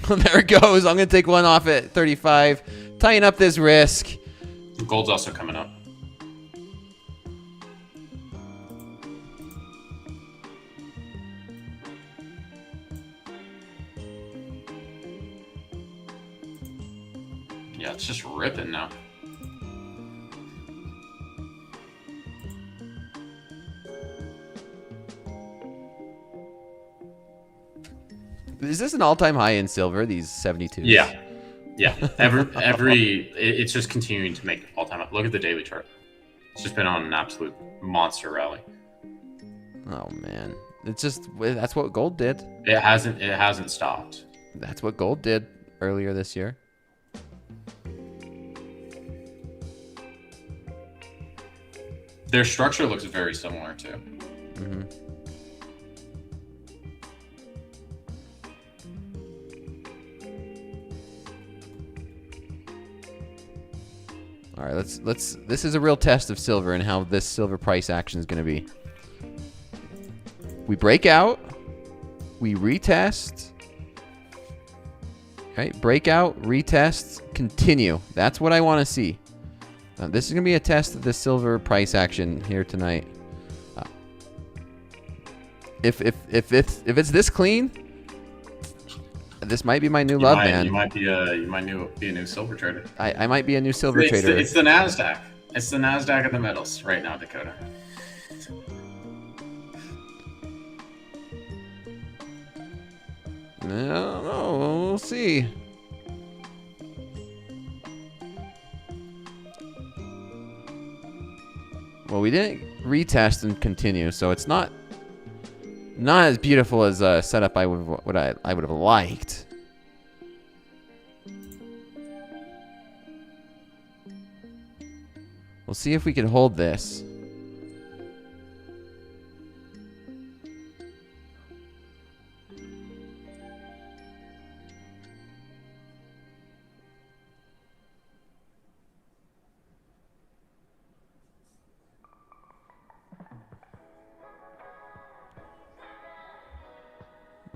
There it goes. I'm going to take one off at 35. Tying up this risk. Gold's also coming up. Yeah, it's just ripping now. Is this an all-time high in silver, these 72s? Yeah. Yeah. It's just continuing to make all-time. Look at the daily chart. It's just been on an absolute monster rally. Oh man. It's just that's what gold did. It hasn't stopped. That's what gold did earlier this year. Their structure looks very similar too. Mm-hmm. All right, let's. This is a real test of silver and how this silver price action is going to be. We break out, we retest. Right, breakout, retest, continue. That's what I want to see. This is gonna be a test of the silver price action here tonight. If it's this clean, this might be my new love, man. You might be a new silver trader. I might be a new silver trader. It's the NASDAQ. It's the NASDAQ of the metals right now, Dakota. No, we'll see. Well, we didn't retest and continue, so it's not as beautiful as a setup I would have liked. We'll see if we can hold this.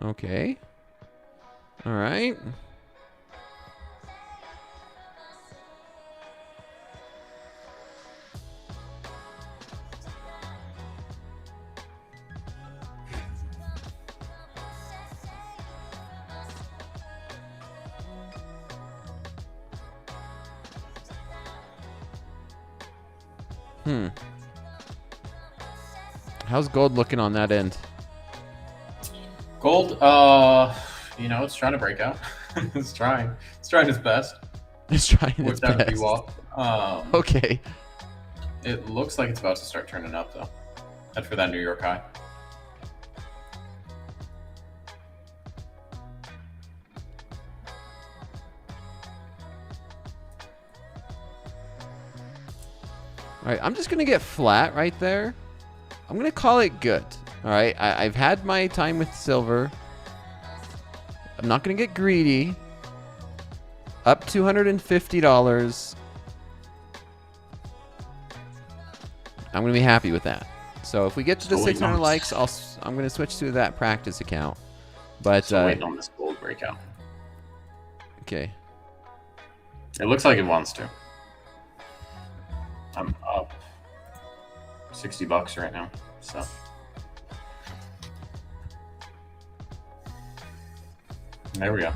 Okay. All right. How's gold looking on that end? Gold, it's trying to break out. It's trying its best. It's trying its Whipped out a best. VWAP. Okay. It looks like it's about to start turning up though. That's for that New York high. All right, I'm just gonna get flat right there. I'm gonna call it good. All right, I've had my time with silver. I'm not gonna get greedy. Up $250. I'm gonna be happy with that. So if we get to the So 600 nice. likes, I'm gonna switch to that practice account. But So waiting on this gold breakout. okay, It looks like it wants to. I'm up $60 right now. So there we go.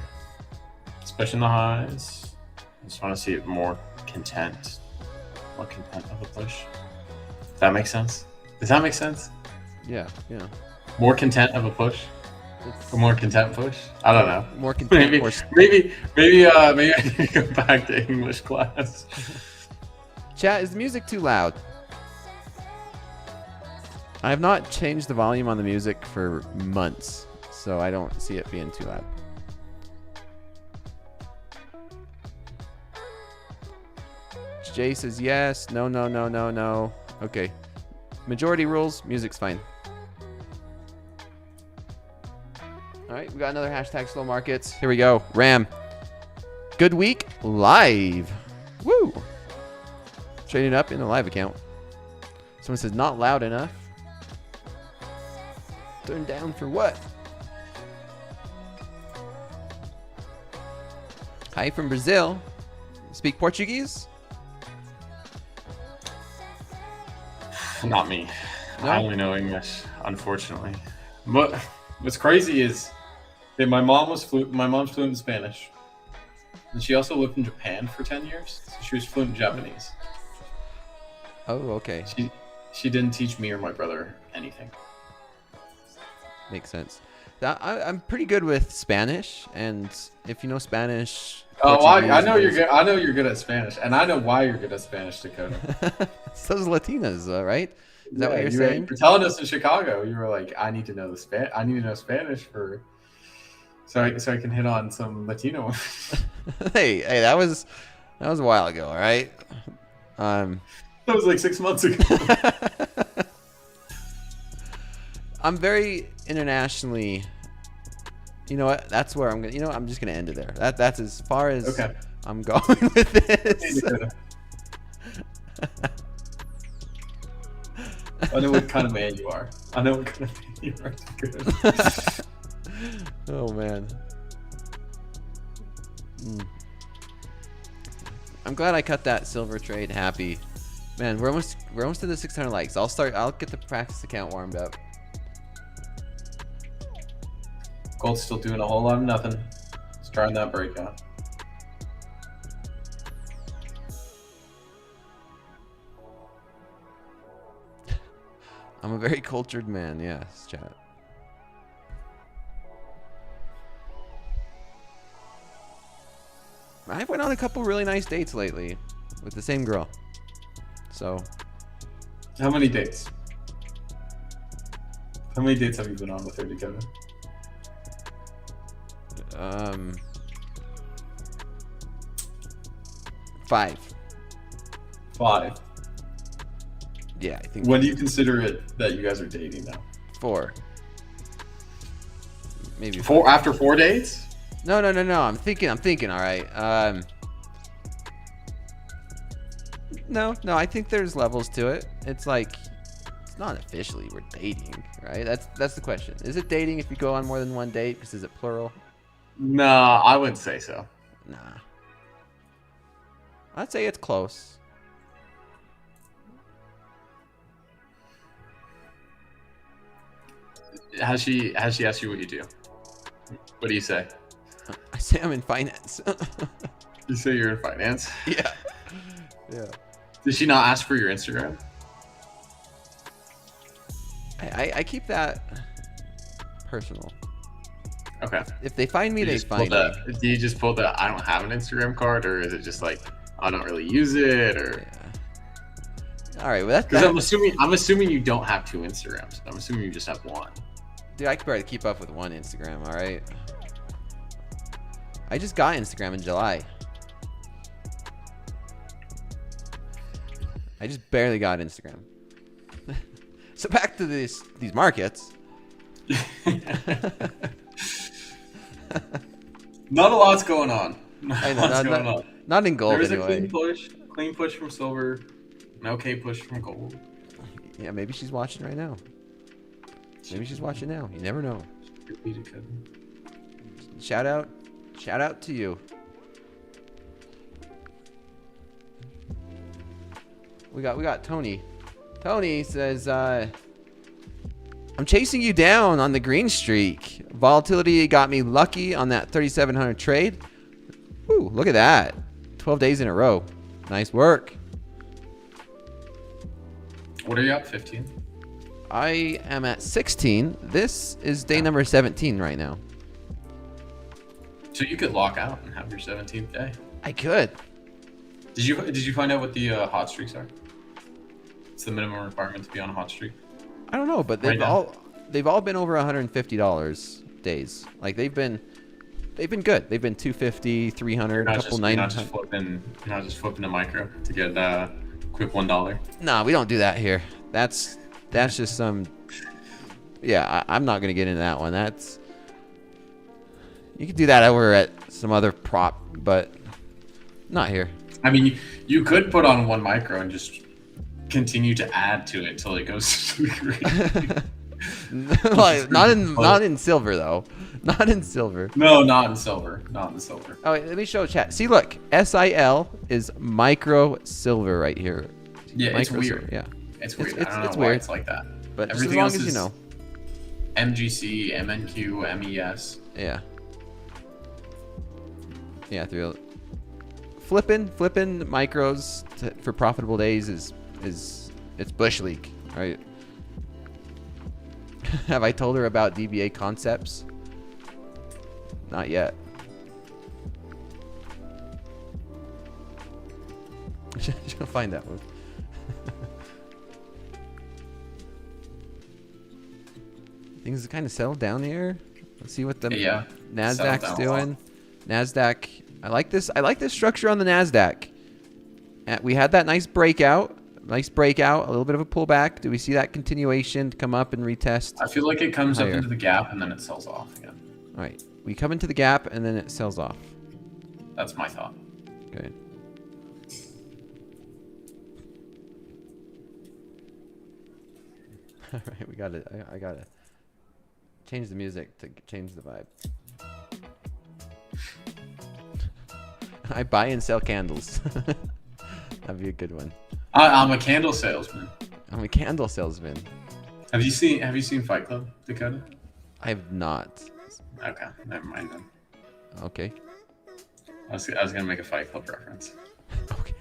It's pushing the highs. I just want to see it more content. More content of a push. Does that make sense? Does that make sense? yeah. More content of a push? It's A more content push? I don't know. more content. Maybe I need to go back to English class. Chat, is the music too loud? I have not changed the volume on the music for months, so I don't see it being too loud. Jay says yes. No. Okay. Majority rules. Music's fine. All right, we got another hashtag slow markets. Here we go. Ram. Good week live. Woo. Trading up in the live account. Someone says not loud enough. Turn down for what? Hi from Brazil. Speak Portuguese? Not me. No? I only know English, unfortunately. But what's crazy is that my mom's fluent in Spanish. And she also lived in Japan for 10 years. So she was fluent in Japanese. Oh, okay. She didn't teach me or my brother anything. Makes sense. I'm pretty good with Spanish, and if you know Spanish. Oh, I Portuguese, know you're good. I know you're good at Spanish, and I know why you're good at Spanish, Dakota. So's Latinas, right? Is that what you're you saying? were telling us in Chicago, you were like, I need to know I need to know Spanish so I can hit on some Latino. hey, that was a while ago, all right? That was like 6 months ago. I'm very internationally. You know what? That's where I'm gonna. You know, I'm just gonna end it there. That's as far as Okay. I'm going with this. I know what kind of man you are. Good. Oh man. I'm glad I cut that silver trade happy. Man, we're almost to the 600 likes. I'll get the practice account warmed up. Gold's still doing a whole lot of nothing. It's trying that breakout. I'm a very cultured man, yes, chat. I went on a couple really nice dates lately with the same girl. So, How many dates? How many dates have you been on with her, Dakota? 5. 5. Yeah, I think When do you consider it that you guys are dating now? 4. Maybe 4 after 4 dates? No. I'm thinking. All right. No. I think there's levels to it. It's like it's not officially we're dating, right? That's the question. Is it dating if you go on more than one date? Because is it plural? No, I wouldn't say so. Nah. I'd say it's close. Has she asked you what you do? What do you say? I say I'm in finance. You say you're in finance? Yeah. Did she not ask for your Instagram? I keep that personal. Okay. If they find me, You they just find pulled me. that- Do you just pull the I don't have an Instagram card, or is it just like I don't really use it, or? Yeah. All right. Well, Because I'm assuming you don't have 2 Instagrams. I'm assuming you just have 1. Dude, I could barely keep up with 1 Instagram. All right. I just got Instagram in July. I just barely got Instagram. So back to these markets. Not a lot's going on. I know, not in gold There's anyway. a clean push from silver, an okay push from gold. Yeah, maybe she's watching right now. Maybe she's watching now. You never know. Shout out to you. We got Tony. Tony says, I'm chasing you down on the green streak. Volatility got me lucky on that 3,700 trade. Ooh, look at that. 12 days in a row. Nice work. What are you at? 15? I am at 16. This is day number 17 right now. So you could lock out and have your 17th day. I could. Did you find out what the hot streaks are? It's the minimum requirement to be on a hot streak. I don't know, but they've all been over $150 days. Like they've been good. They've been 250, 300, a couple 900. You're not just flipping a micro to get quick $1. Nah, we don't do that here. That's just some. Yeah, I'm not gonna get into that one. You could do that over at some other prop, but not here. I mean, you could put on 1 micro and just continue to add to it until it goes to the green. Like, not in silver though. Not in silver. No, not in silver. Not in silver. Oh wait, let me show chat. See, look, SIL is micro silver right here. Yeah, it's Micro weird. silver, yeah, It's weird. It's I don't know why weird. it's like that. but just as Everything long else as you is know. MGC, MNQ, MES. Yeah. Yeah, flipping micros for profitable days is it's bush league, right? Have I told her about DBA concepts? Not yet. She'll find out. Things kind of settled down here. Let's see what the NASDAQ's doing. NASDAQ. I like this structure on the NASDAQ. We had that nice breakout. A little bit of a pullback. Do we see that continuation to come up and retest? I feel like it comes higher? up into the gap and then it sells off again. All right. We come into the gap and then it sells off. That's my thought. Okay. All right, I gotta change the music to change the vibe. I buy and sell candles. That'd be a good one. I'm a candle salesman. I'm a candle salesman. Have you seen Fight Club, Dakota? I have not. Okay, never mind then. Okay. I was gonna make a Fight Club reference. Okay.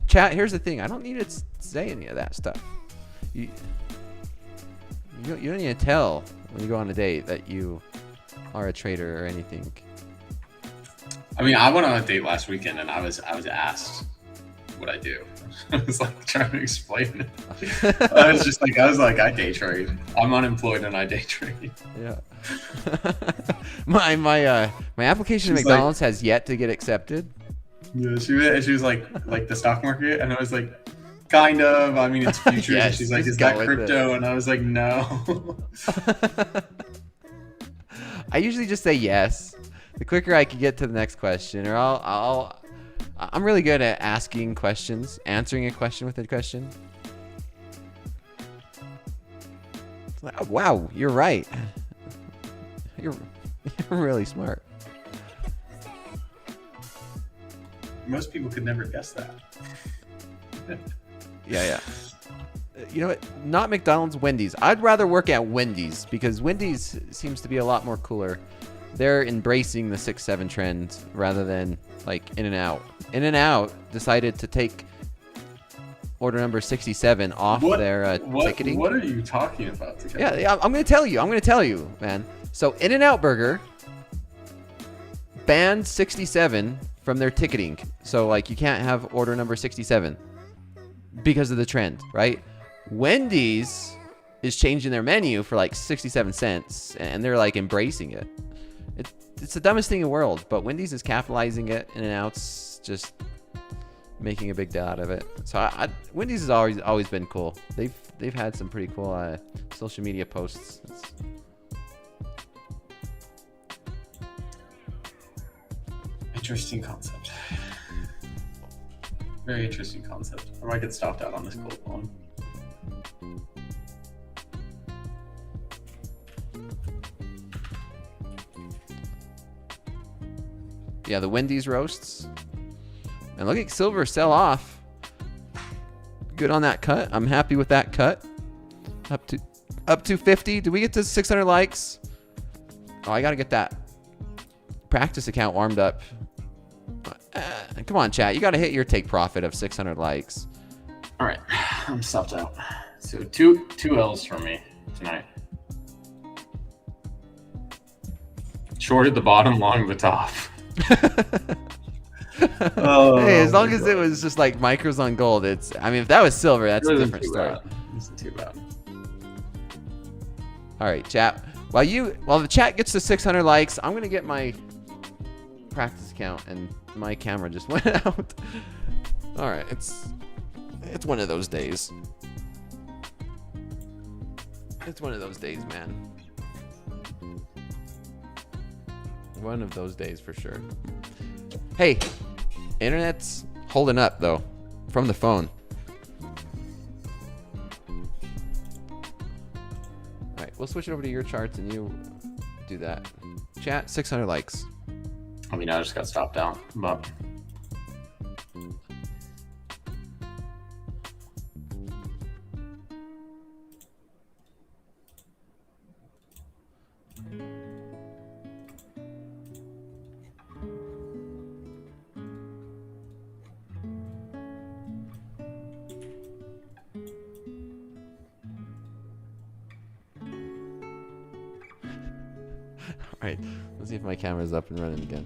Chat, here's the thing. I don't need to say any of that stuff. You don't need to tell when you go on a date that you are a trader or anything. I mean, I went on a date last weekend and I was asked what I do. I was like trying to explain it. I was like, I day trade. I'm unemployed and I day trade. Yeah. my application to She's McDonald's has yet to get accepted. Yeah, she was like the stock market, and I was like, kind of. I mean, it's futures. Yes, and she's like, just is go that with crypto? And I was like, no. I usually just say yes. The quicker I can get to the next question, or I'm really good at asking questions, answering a question with a question. It's like, oh, wow, you're right. You're really smart. Most people could never guess that. Yeah. You know what? Not McDonald's, Wendy's. I'd rather work at Wendy's because Wendy's seems to be a lot more cooler. They're embracing the 6-7 trend rather than like In-N-Out. In-N-Out decided to take order number 67 off their ticketing. What are you talking about? Yeah, I'm going to tell you, man. So In-N-Out Burger banned 67 from their ticketing. So like you can't have order number 67 because of the trend, right? Wendy's is changing their menu for like 67 cents and they're like embracing it. It's the dumbest thing in the world, but Wendy's is capitalizing it, In-N-Out's just making a big deal out of it. So Wendy's has always been cool. They've had some pretty cool social media posts. Interesting concept. Very interesting concept. I might get stopped out on this cold one. Yeah, the Wendy's roasts. And look at silver sell off. Good on that cut. I'm happy with that cut. Up to 50. Did we get to 600 likes? Oh, I got to get that practice account warmed up. Come on, chat. You got to hit your take profit of 600 likes. All right. I'm stopped out. So two L's for me tonight. Shorted the bottom, long the top. Hey, as long as it was just like micros on gold, I mean, if that was silver, that's a different story. It isn't too bad. All right, chat. While the chat gets to 600 likes, I'm gonna get my practice account, and my camera just went out. All right, it's one of those days. It's one of those days, man. One of those days for sure. Hey, internet's holding up though from the phone. All right, we'll switch it over to your charts and you do that. Chat, 600 likes. I mean, I just got stopped out, but All right, let's see if my camera's up and running again.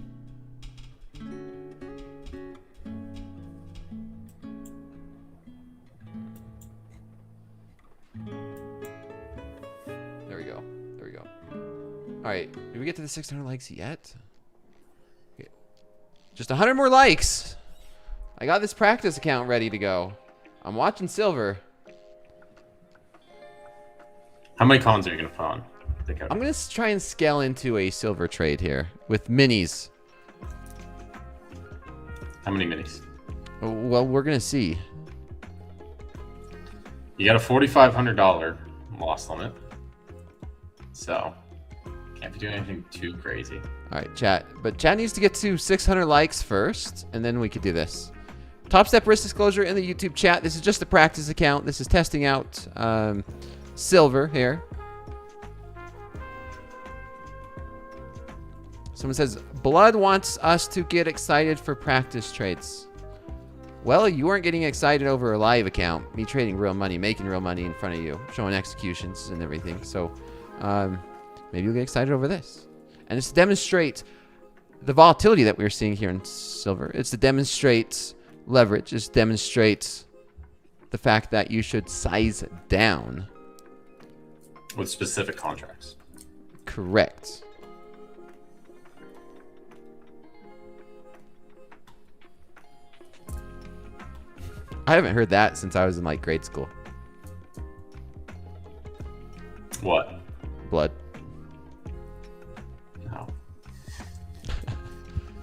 There we go. All right, did we get to the 600 likes yet? Okay. Just 100 more likes. I got this practice account ready to go. I'm watching silver. how many cons are you gonna put on? I'm going to try and scale into a silver trade here with minis. How many minis? Well, we're going to see. You got a $4,500 loss limit. So can't be doing anything too crazy. All right, chat. But chat needs to get to 600 likes first, and then we could do this. Topstep risk disclosure in the YouTube chat. This is just a practice account. This is testing out silver here. Someone says, Blood wants us to get excited for practice trades. Well, you weren't getting excited over a live account. Me trading real money, making real money in front of you, showing executions and everything. So maybe you'll get excited over this. And it's to demonstrate the volatility that we're seeing here in silver. It's to demonstrate leverage. It's to demonstrate the fact that you should size down. With specific contracts. Correct. I haven't heard that since I was in like grade school. What? Blood. No.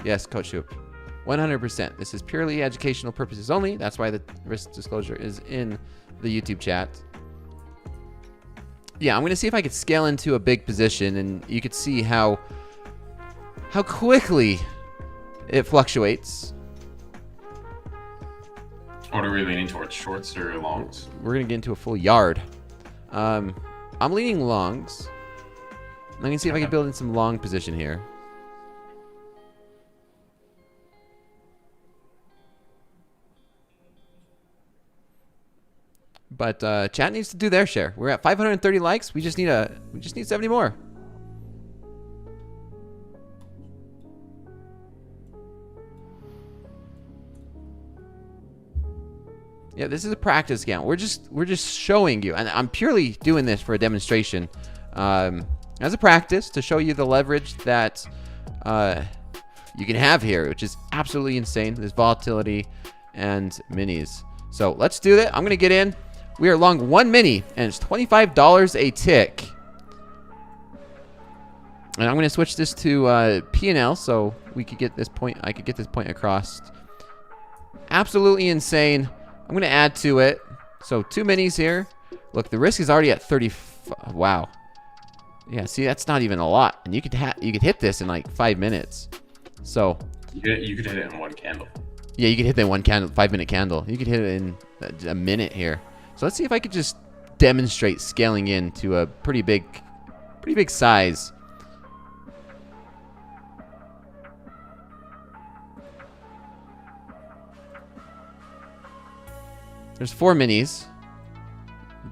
Yes, Coach Hoop. 100%. This is purely educational purposes only. That's why the risk disclosure is in the YouTube chat. Yeah, I'm going to see if I could scale into a big position, and you could see how quickly it fluctuates. What are we leaning towards, shorts or longs? We're going to get into a full yard. I'm leaning longs. I'm going to see if I can build in some long position here. But chat needs to do their share. We're at 530 likes. We just need 70 more. Yeah, this is a practice account. We're just showing you, and I'm purely doing this for a demonstration, as a practice to show you the leverage that you can have here, which is absolutely insane. This volatility and minis. So let's do that. I'm gonna get in. We are long one mini, and it's $25 a tick. And I'm gonna switch this to P&L so we could get this point. I could get this point across. Absolutely insane. I'm gonna add to it. So 2 minis here. Look, the risk is already at 30. Wow. Yeah, see, that's not even a lot, and you could hit this in like 5 minutes. So you could hit it in one candle. Yeah, you could hit that one candle, 5-minute candle. You could hit it in a minute here. So let's see if I could just demonstrate scaling into a pretty big size. There's 4 minis.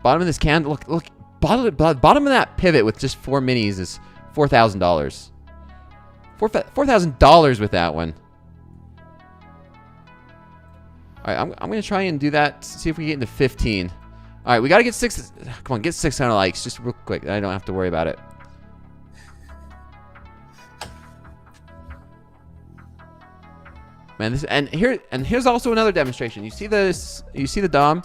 Bottom of this candle, look, bottom of that pivot with just 4 minis is $4,000. $4,000 with that one. All right, I'm going to try and do that, see if we get into 15. All right, we got to get 6. Come on, get 600 likes just real quick. I don't have to worry about it. Man, here's also another demonstration. You see this? You see the DOM?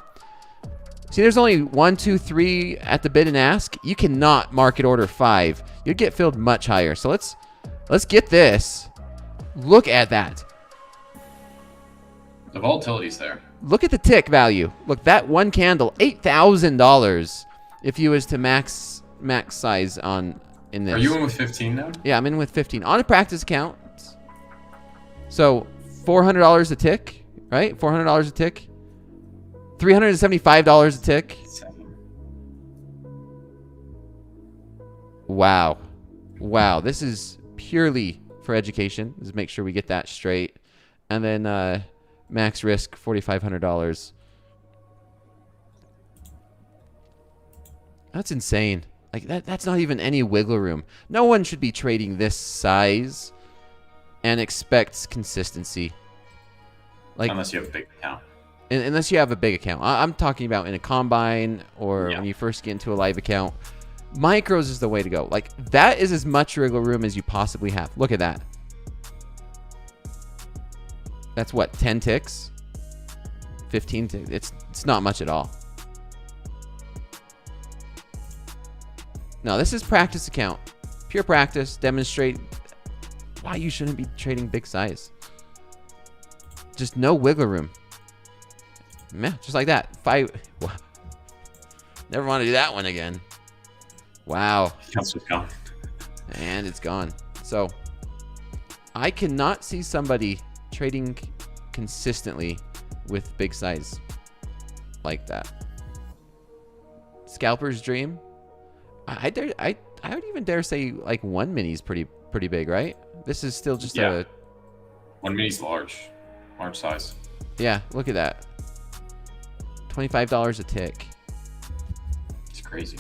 See, there's only 1, 2, 3 at the bid and ask. You cannot market order 5. You'd get filled much higher. So let's get this. Look at that. The volatility's there. Look at the tick value. Look, that one candle, $8,000 if you was to max size in this. Are you in with 15 now? Yeah, I'm in with 15 on a practice account. So $400 a tick, right? $400 a tick. $375 a tick. Wow. Wow, this is purely for education. Let's make sure we get that straight. And then max risk, $4,500. That's insane. Like that's not even any wiggle room. No one should be trading this size and expects consistency. Like unless you have a big account. Unless you have a big account. I'm talking about in a combine or when you first get into a live account. Micros is the way to go. Like that is as much wiggle room as you possibly have. Look at that. That's what, 10 ticks? 15 ticks. It's not much at all. No, this is practice account. Pure practice. Demonstrate why you shouldn't be trading big size. Just no wiggle room. Yeah, just like that. Never want to do that one again. Wow. Counts with gone. And it's gone. So I cannot see somebody trading consistently with big size like that. Scalper's dream. I would even dare say like 1 mini is pretty big, right? This is still just a 1 mini's large size. yeah. Look at that. $25 a tick. It's crazy.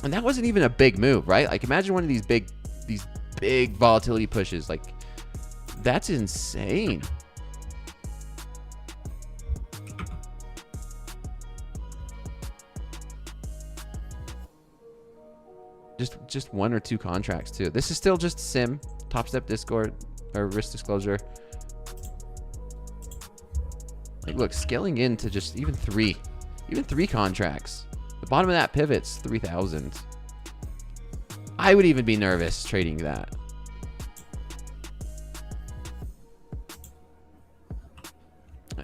And that wasn't even a big move, right? Like imagine one of these big volatility pushes. Like that's insane. Just 1 or 2 contracts too. This is still just sim, Topstep Discord or risk disclosure. Like look, scaling into just even 3 contracts. The bottom of that pivot's 3,000. I would even be nervous trading that.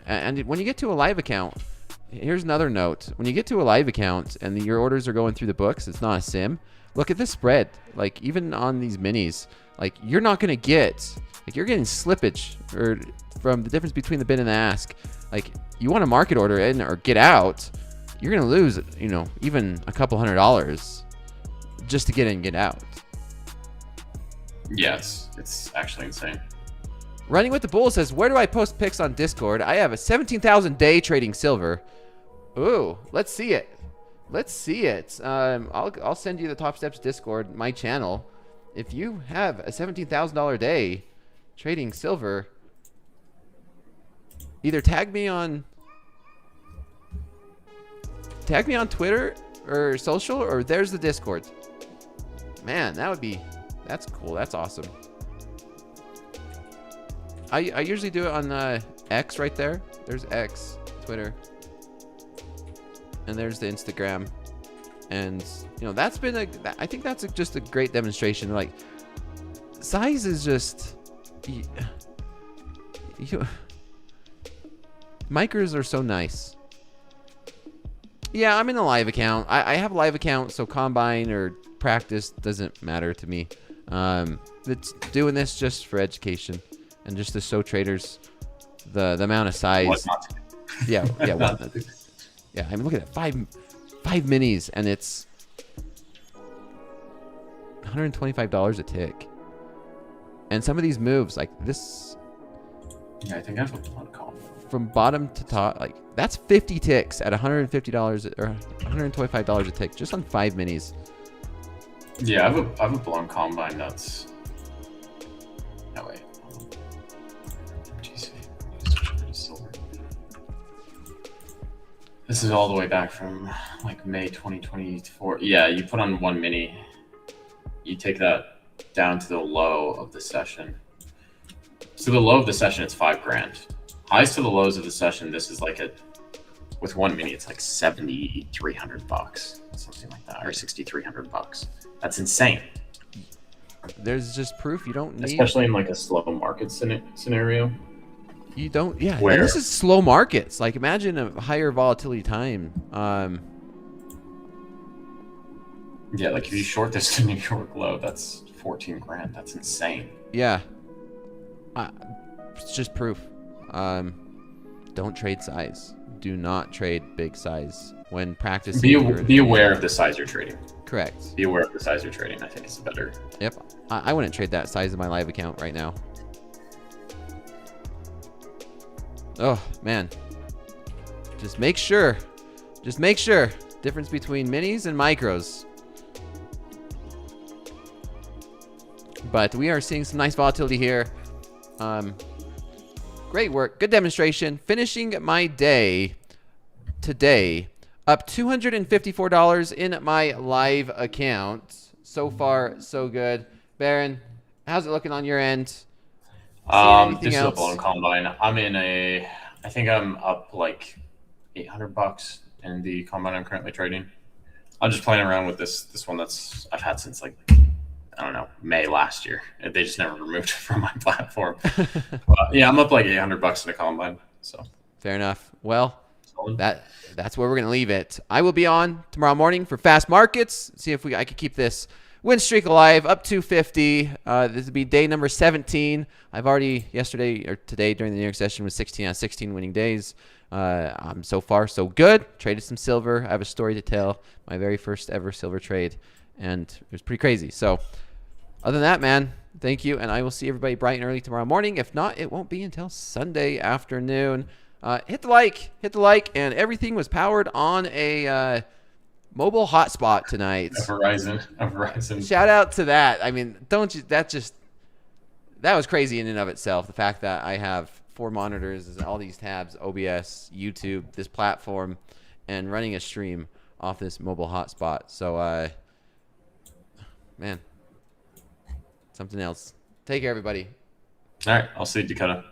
And when you get to a live account, here's another note. When you get to a live account and your orders are going through the books, it's not a sim. Look at the spread. Like even on these minis, like you're not going to get, like you're getting slippage or from the difference between the bid and the ask. Like you want to market order in or get out, you're going to lose, you know, even a couple $100 just to get in and get out. Yes, it's actually insane. Running with the Bull says, where do I post pics on Discord? I have a 17,000 day trading silver. Ooh, let's see it. Let's see it. I'll send you the Top Steps Discord, my channel. If you have a $17,000 day trading silver, either tag me on Twitter or social, or there's the Discord. Man, that's cool. That's awesome. I usually do it on X right there. There's X, Twitter. And there's the Instagram. And, you know, that's been I think that's just a great demonstration. Like, size is just, micros are so nice. Yeah, I'm in a live account. I have a live account, so combine or practice doesn't matter to me. It's doing this just for education and just to show traders the amount of size. What not to do. Yeah. Yeah, I mean, look at that. Five minis, and it's $125 a tick. And some of these moves, like this. Yeah, I think I have a blunt call. From bottom to top, like that's 50 ticks at $150 or $125 a tick, just on 5 minis. Yeah, I have a blunt combine that's. No wait. Jeez, silver. This is all the way back from like May 2024. Yeah, you put on 1 mini, you take that down to the low of the session. So the low of the session, it's $5,000. Highs to the lows of the session, this is like with 1 mini, it's like $7,300, something like that, or $6,300. That's insane. There's just proof you don't need. Especially in like a slow market scenario. You don't, yeah. Where? And this is slow markets. Like imagine a higher volatility time. Yeah, like if you short this to New York low, that's $14,000. That's insane. Yeah. It's just proof. Don't trade size. Do not trade big size when practicing. Be aware of the size you're trading. Correct. Be aware of the size you're trading. I think it's better. Yep. I wouldn't trade that size in my live account right now. Oh, man. Just make sure. Difference between minis and micros. But we are seeing some nice volatility here. Great work. Good demonstration. Finishing my day today. Up $254 in my live account. So far, so good. Baron, how's it looking on your end? This is a blown combine. I think I'm up like $800 in the combine I'm currently trading. I'm just playing around with this one that's I've had since like, I don't know, May last year. They just never removed it from my platform. But yeah, I'm up like $800 in a combine. So fair enough. Well, that's where we're gonna leave it. I will be on tomorrow morning for fast markets. See if I could keep this win streak alive up to 50. This will be day number 17. I've already yesterday or today during the New York session was 16 on 16 winning days. I'm so far so good. Traded some silver. I have a story to tell. My very first ever silver trade, and it was pretty crazy. So other than that, man, thank you, and I will see everybody bright and early tomorrow morning. If not, it won't be until Sunday afternoon. Hit the like, and everything was powered on a mobile hotspot tonight. A Verizon. Shout out to that. I mean, that was crazy in and of itself. The fact that I have 4 monitors, all these tabs, OBS, YouTube, this platform, and running a stream off this mobile hotspot. So, man, something else. Take care, everybody. All right, I'll see you, Dakota.